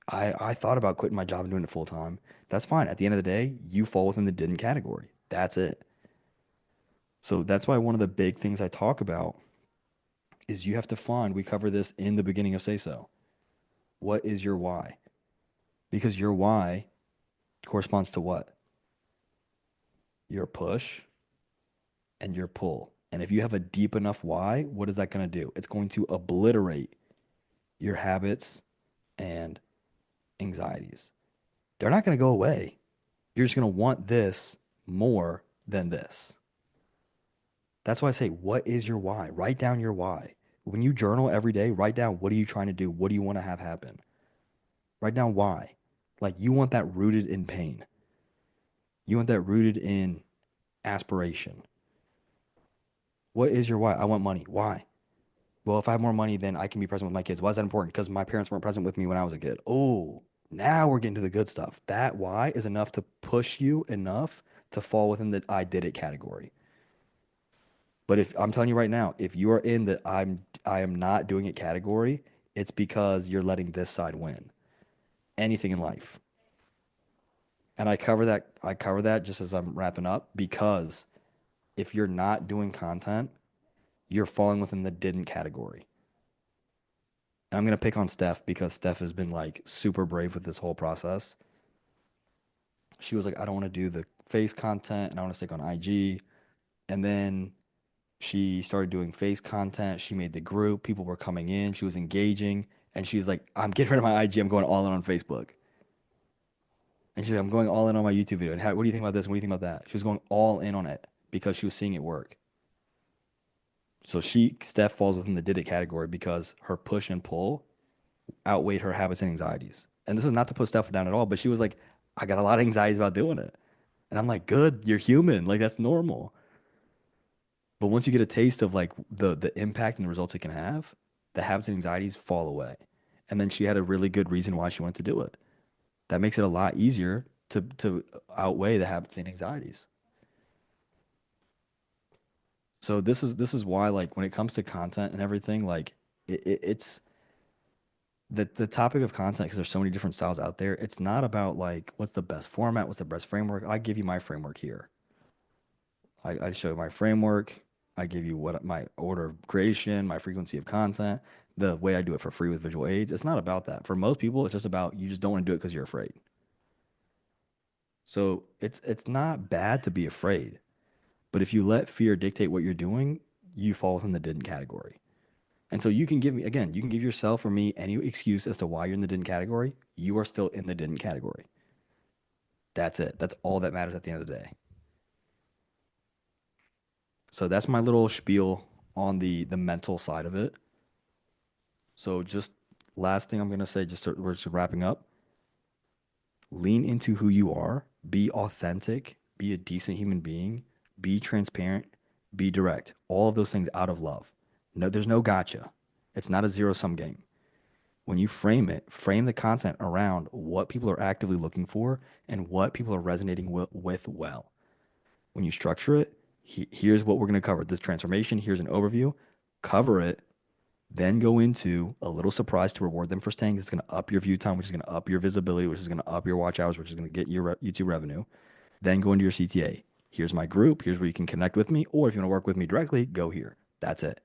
I thought about quitting my job and doing it full time. That's fine. At the end of the day, you fall within the didn't category. That's it. So that's why one of the big things I talk about is you have to find, we cover this in the beginning of Say So. What is your why? Because your why corresponds to what? Your push and your pull. And if you have a deep enough why, what is that going to do? It's going to obliterate your habits and anxieties. They're not going to go away. You're just going to want this more than this. That's why I say, what is your why? Write down your why. When you journal every day, write down, what are you trying to do? What do you want to have happen? Write down why. Like you want that rooted in pain. You want that rooted in aspiration. What is your why? I want money. Why? Well, if I have more money, then I can be present with my kids. Why is that important? Because my parents weren't present with me when I was a kid. Oh, now we're getting to the good stuff. That why is enough to push you enough to fall within the I did it category. But if I'm telling you right now, if you are in the I am not doing it category, it's because you're letting this side win. Anything in life. And I cover that just as I'm wrapping up because if you're not doing content, you're falling within the didn't category. And I'm going to pick on Steph because Steph has been like super brave with this whole process. She was like, I don't want to do the face content and I want to stick on IG. And then she started doing face content. She made the group. People were coming in. She was engaging. And she's like, I'm getting rid of my IG. I'm going all in on Facebook. And she's like, I'm going all in on my YouTube video. And what do you think about this? And what do you think about that? She was going all in on it because she was seeing it work. So Steph falls within the did it category because her push and pull outweighed her habits and anxieties. And this is not to put Steph down at all, but she was like, I got a lot of anxieties about doing it. And I'm like, good, you're human. Like that's normal. But once you get a taste of like the impact and the results it can have, the habits and anxieties fall away. And then she had a really good reason why she wanted to do it. That makes it a lot easier to outweigh the habits and anxieties. So this is why like when it comes to content and everything, like it's the topic of content because there's so many different styles out there. It's not about like what's the best format, what's the best framework. I give you my framework here. I show you my framework. I give you what my order of creation, my frequency of content, the way I do it for free with visual aids. It's not about that. For most people, it's just about you just don't want to do it because you're afraid. So it's not bad to be afraid, but if you let fear dictate what you're doing, you fall within the didn't category. And so you can give me again, you can give yourself or me any excuse as to why you're in the didn't category. You are still in the didn't category. That's it. That's all that matters at the end of the day. So that's my little spiel on the mental side of it. So just last thing I'm gonna say, we're just wrapping up. Lean into who you are, be authentic, be a decent human being, be transparent, be direct. All of those things out of love. No, there's no gotcha. It's not a zero-sum game. When you frame it, frame the content around what people are actively looking for and what people are resonating with well. When you structure it, here's what we're going to cover this transformation. Here's an overview. Cover it, then go into a little surprise to reward them for staying. It's going to up your view time, which is going to up your visibility, which is going to up your watch hours, which is going to get your YouTube revenue. Then go into your CTA. Here's my group. Here's where you can connect with me. Or if you want to work with me directly, go here. That's it.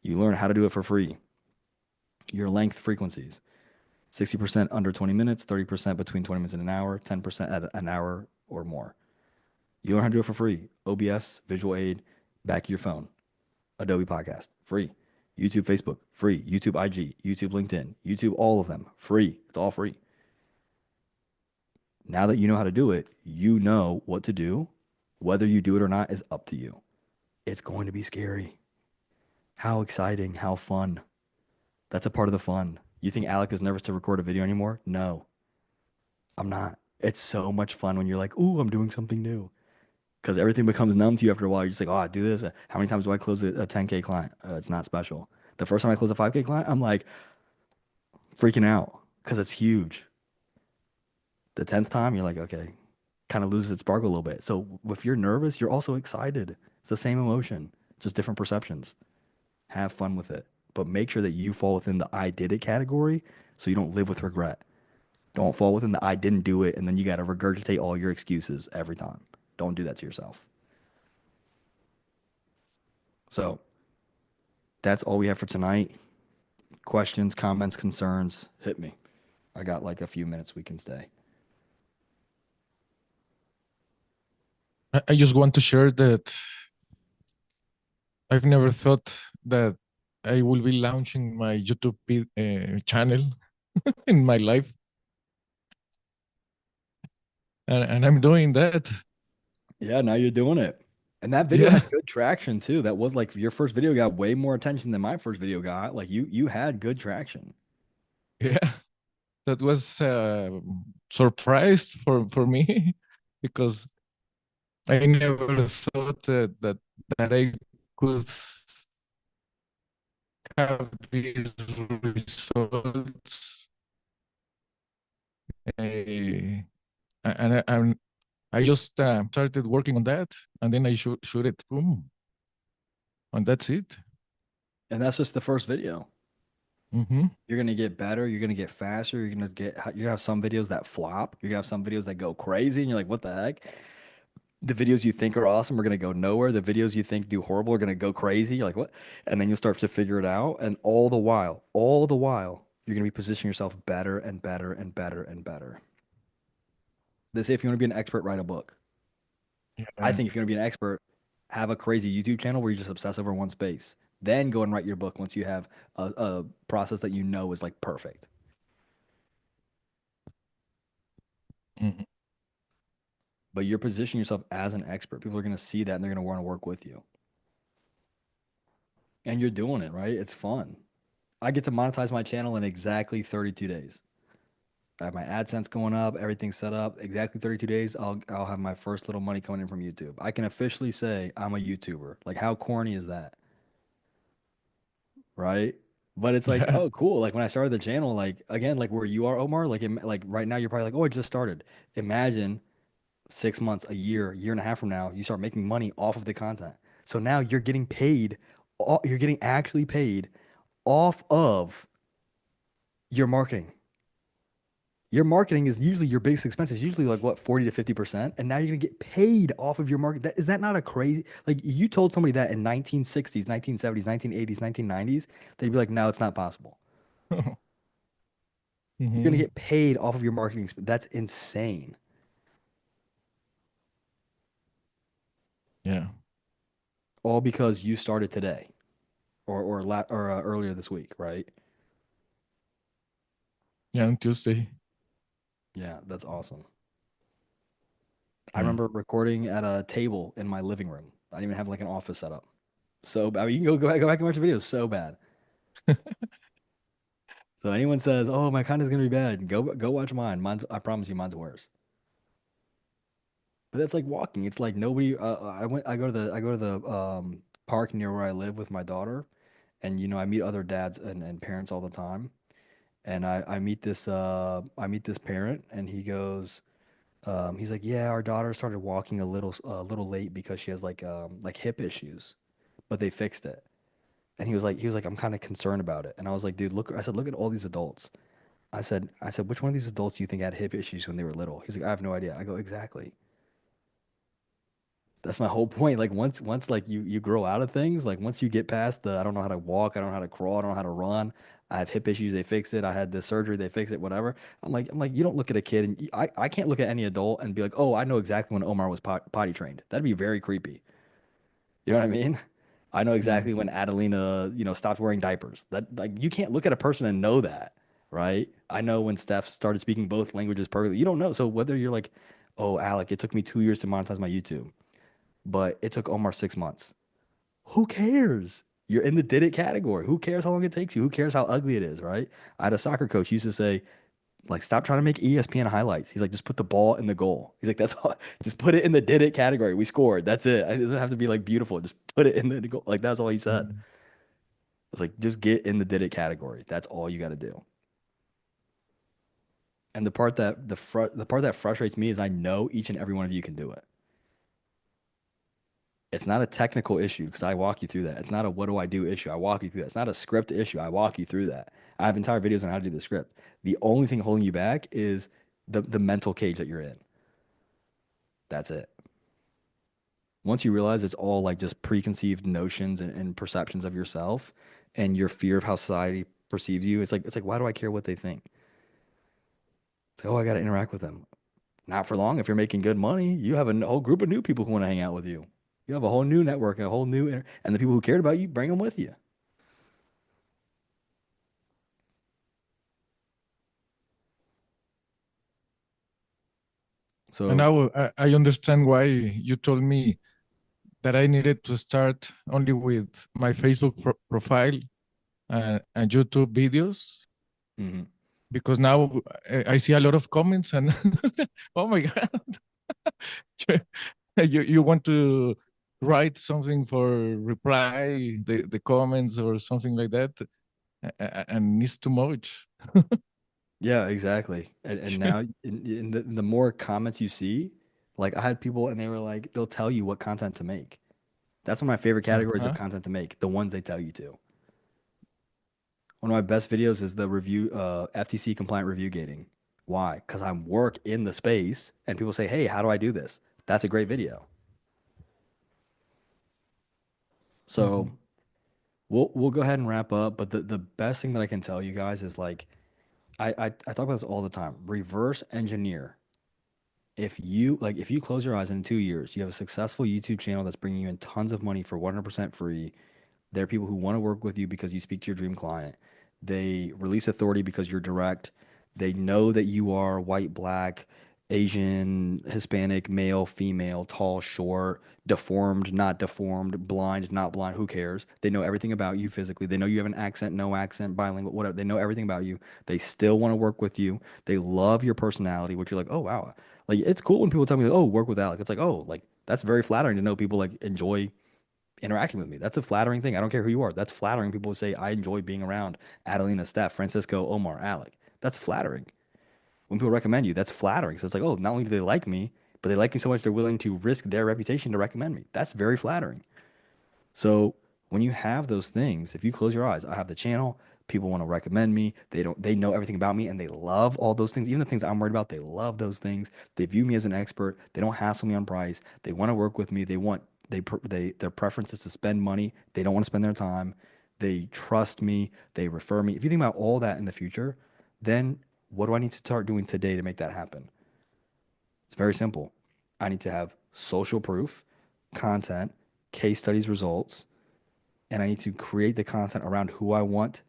You learn how to do it for free. Your length frequencies 60% under 20 minutes, 30% between 20 minutes and an hour, 10% at an hour or more. You learn how to do it for free. OBS, visual aid, back of your phone. Adobe Podcast, free. YouTube, Facebook, free. YouTube, IG, YouTube, LinkedIn, YouTube, all of them, free. It's all free. Now that you know how to do it, you know what to do. Whether you do it or not is up to you. It's going to be scary. How exciting, how fun. That's a part of the fun. You think Alec is nervous to record a video anymore? No, I'm not. It's so much fun when you're like, ooh, I'm doing something new. Because everything becomes numb to you after a while. You're just like, oh, I do this. How many times do I close a 10K client? It's not special. The first time I close a 5K client, I'm like freaking out because it's huge. The 10th time, you're like, okay, kind of loses its sparkle a little bit. So if you're nervous, you're also excited. It's the same emotion, just different perceptions. Have fun with it. But make sure that you fall within the I did it category so you don't live with regret. Don't fall within the I didn't do it and then you got to regurgitate all your excuses every time. Don't do that to yourself. So that's all we have for tonight. Questions, comments, concerns, hit me. I got like a few minutes we can stay. I just want to share that I've never thought that I will be launching my YouTube channel in my life, and I'm doing that. Yeah, now you're doing it. And that video Yeah, had good traction too. That was like your first video got way more attention than my first video got. Like you had good traction. yeah, that was surprised for me because I never thought that I could have these results. Uh, and I just started working on that, and then I shoot it, boom, and that's it. And that's just the first video. Mm-hmm. You're gonna get better, you're gonna get faster, you're gonna have some videos that flop, you're gonna have some videos that go crazy, and you're like, what the heck? The videos you think are awesome are gonna go nowhere. The videos you think do horrible are gonna go crazy. You're like, what? And then you'll start to figure it out. And all the while, you're gonna be positioning yourself better and better and better and better. They say if you want to be an expert, write a book. I Yeah. think if you want to be an expert, have a crazy YouTube channel where you just obsess over one space. Then go and write your book once you have a process that you know is like perfect. Mhm. But you're positioning yourself as an expert. People are going to see that and they're going to want to work with you. And you're doing it, right? It's fun. I get to monetize my channel in exactly 32 days. I have my AdSense going up, everything's set up. Exactly 32 days, I'll have my first little money coming in from YouTube. I can officially say I'm a YouTuber. Like, how corny is that? Right? But it's like, Yeah. oh, cool. Like when I started the channel, like again, like where you are, Omar, like right now, you're probably like, oh, it just started. Imagine 6 months, a year and a half from now, you start making money off of the content. So now you're getting paid, you're getting actually paid off of your marketing. Your marketing is usually your biggest expense is usually like what 40 to 50%, and now you're gonna get paid off of your market. Is that not a crazy like you told somebody that in 1960s, 1970s, 1980s, 1990s, they'd be like, no, it's not possible. You're gonna Hmm. get paid off of your marketing. That's insane. Yeah. All because you started today or earlier this week, right? Yeah. On Tuesday. Yeah, that's awesome. I Yeah. remember recording at a table in my living room. I didn't even have like an office set up. So I mean, you can go back and watch the videos. So bad. So anyone says, "Oh, my content's gonna be bad," go watch mine. Mine's I promise you, mine's worse. But that's like walking. It's like nobody. I go to the park near where I live with my daughter, and I meet other dads and parents all the time. And I meet this parent, and he's like, yeah, our daughter started walking a little late because she has like hip issues, but they fixed it. And he was like, I'm kind of concerned about it. And I was like, dude, look. I said, look at all these adults. I said, which one of these adults do you think had hip issues when they were little? He's like, I have no idea. I go, exactly. That's my whole point. Like once like you grow out of things, like once you get past the I don't know how to walk, I don't know how to crawl, I don't know how to run. I have hip issues, they fix it. I had this surgery, they fix it, whatever. I'm like, you don't look at a kid and I can't look at any adult and be like, oh, I know exactly when Omar was potty trained. That'd be very creepy. You know what I mean? I know Yeah. exactly when Adelina, stopped wearing diapers. That like you can't look at a person and know that, right? I know when Steph started speaking both languages perfectly. You don't know. So whether you're like, oh, Alec, it took me 2 years to monetize my YouTube, but it took Omar 6 months. Who cares? You're in the did it category. Who cares how long it takes you? Who cares how ugly it is, right? I had a soccer coach who used to say, like, stop trying to make ESPN highlights. He's like, just put the ball in the goal. He's like, that's all. Just put it in the did it category. We scored. That's it. It doesn't have to be like beautiful. Just put it in the goal. Like that's all he said. Mm. It's like just get in the did it category. That's all you got to do. And the part that frustrates me is I know each and every one of you can do it. It's not a technical issue because I walk you through that. It's not a what do I do issue. I walk you through that. It's not a script issue. I walk you through that. I have entire videos on how to do the script. The only thing holding you back is the mental cage that you're in. That's it. Once you realize it's all like just preconceived notions and perceptions of yourself and your fear of how society perceives you, it's like why do I care what they think? It's like, oh, I got to interact with them. Not for long. If you're making good money, you have a whole group of new people who want to hang out with you. You have a whole new network and a whole and the people who cared about you, bring them with you. And So, now I understand why you told me that I needed to start only with my Facebook profile and YouTube videos, mhm. because now I see a lot of comments and oh my God, you want to write something for reply the comments or something like that, and it's too much. Yeah, exactly. And now in the more comments you see, like I had people and they were like, they'll tell you what content to make. That's one of my favorite categories of Uh-huh. content to make, the ones they tell you to. One of my best videos is the FTC compliant review gating. Why? Because I work in the space and people say, hey, how do I do this? That's a great video. So Mhm. we'll go ahead and wrap up. But the best thing that I can tell you guys is like I talk about this all the time. Reverse engineer. If you close your eyes in 2 years, you have a successful YouTube channel that's bringing you in tons of money for 100% free. There are people who want to work with you because you speak to your dream client. They release authority because you're direct. They know that you are white, black, Asian, Hispanic, male, female, tall, short, deformed, not deformed, blind, not blind, who cares? They know everything about you physically. They know you have an accent, no accent, bilingual, whatever. They know everything about you. They still want to work with you. They love your personality, which you're like, oh, wow. Like, it's cool when people tell me, like, oh, work with Alec. It's like, oh, like, that's very flattering to know people like enjoy interacting with me. That's a flattering thing. I don't care who you are. That's flattering. People say, I enjoy being around Adelina, Steph, Francisco, Omar, Alec. That's flattering. When people recommend you, that's flattering. So it's like, oh, not only do they like me, but they like me so much they're willing to risk their reputation to recommend me. That's very flattering. So when you have those things, if you close your eyes, I have the channel, people want to recommend me. They know everything about me and they love all those things. Even the things I'm worried about, they love those things. They view me as an expert. They don't hassle me on price. They want to work with me. Their preference is to spend money. They don't want to spend their time. They trust me. They refer me. If you think about all that in the future, then what do I need to start doing today to make that happen? It's very simple. I need to have social proof, content, case studies, results, and I need to create the content around who I want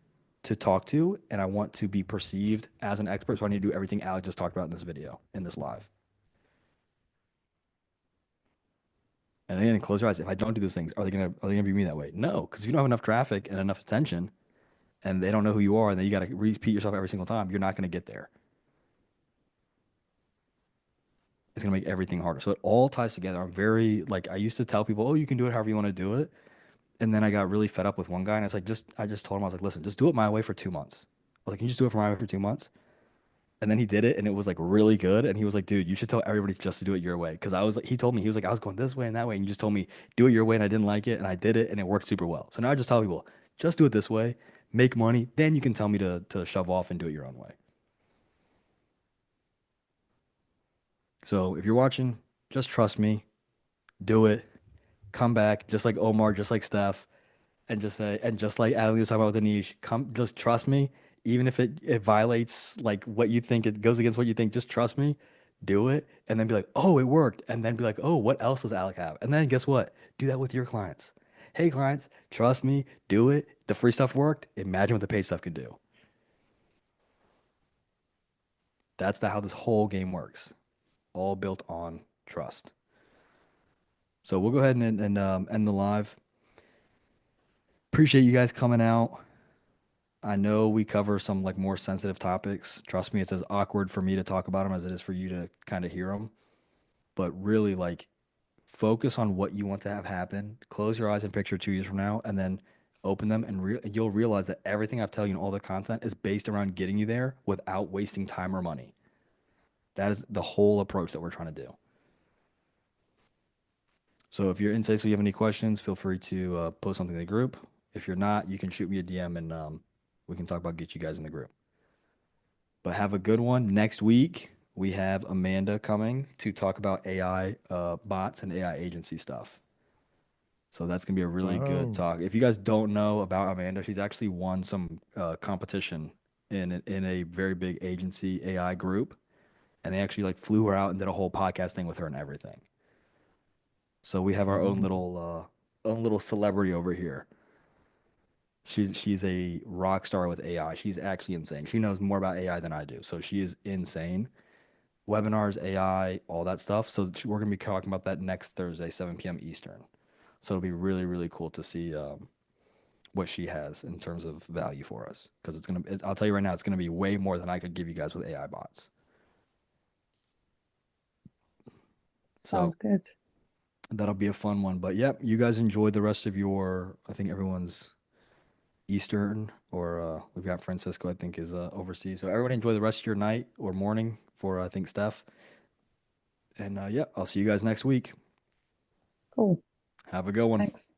to talk to, and I want to be perceived as an expert. So I need to do everything Alec just talked about in this video, in this live. And then close your eyes. If I don't do those things, are they gonna view me that way? No, because if you don't have enough traffic and enough attention, and they don't know who you are, and then you got to repeat yourself every single time, you're not gonna get there. It's gonna make everything harder. So it all ties together. I'm very like I used to tell people, oh, you can do it however you want to do it. And then I got really fed up with one guy, and I just told him, I was like, listen, just do it my way for 2 months. I was like, can you just do it for my way for 2 months? And then he did it, and it was like really good. And he was like, dude, you should tell everybody just to do it your way. Because I was like, he told me, he was like, I was going this way and that way, and you just told me do it your way, and I didn't like it, and I did it, and it worked super well. So now I just tell people, just do it this way, make money, then you can tell me to shove off and do it your own way. So if you're watching, just trust me, do it, come back, just like Omar, just like Steph, and just say, and just like Ali was talking about with the niche, come, just trust me, even if it violates like what you think, it goes against what you think, just trust me, do it, and then be like, oh, it worked, and then be like, oh, what else does Alec have? And then guess what? Do that with your clients. Hey, clients, trust me, do it. The free stuff worked. Imagine what the paid stuff could do. That's how this whole game works. All built on trust. So we'll go ahead and end the live. Appreciate you guys coming out. I know we cover some like more sensitive topics. Trust me, it's as awkward for me to talk about them as it is for you to kind of hear them. But really, like, focus on what you want to have happen. Close your eyes and picture 2 years from now, and then open them, and you'll realize that everything I've tell you and all the content is based around getting you there without wasting time or money. That is the whole approach that we're trying to do. So if you're in SASO, you have any questions, feel free to post something in the group. If you're not, you can shoot me a DM and we can talk about get you guys in the group. But have a good one. Next week, we have Amanda coming to talk about AI bots and AI agency stuff. So that's going to be a really good Wow. talk. If you guys don't know about Amanda, she's actually won some competition in a very big agency AI group. And they actually like flew her out and did a whole podcast thing with her and everything. So we have our own little celebrity over here. She's a rock star with AI. She's actually insane. She knows more about AI than I do. So she is insane. Webinars, AI, all that stuff. So we're gonna be talking about that next Thursday, 7 p.m. Eastern. So it'll be really, really cool to see what she has in terms of value for us. Because I'll tell you right now, it's gonna be way more than I could give you guys with AI bots. Sounds So good. that'll be a fun one. But yep, you guys enjoy the rest of your. I think everyone's Eastern, or we've got Francisco, I think, is overseas. So everybody enjoy the rest of your night or morning for, I think, Steph. And yeah, I'll see you guys next week. Cool. Have a good one. Thanks.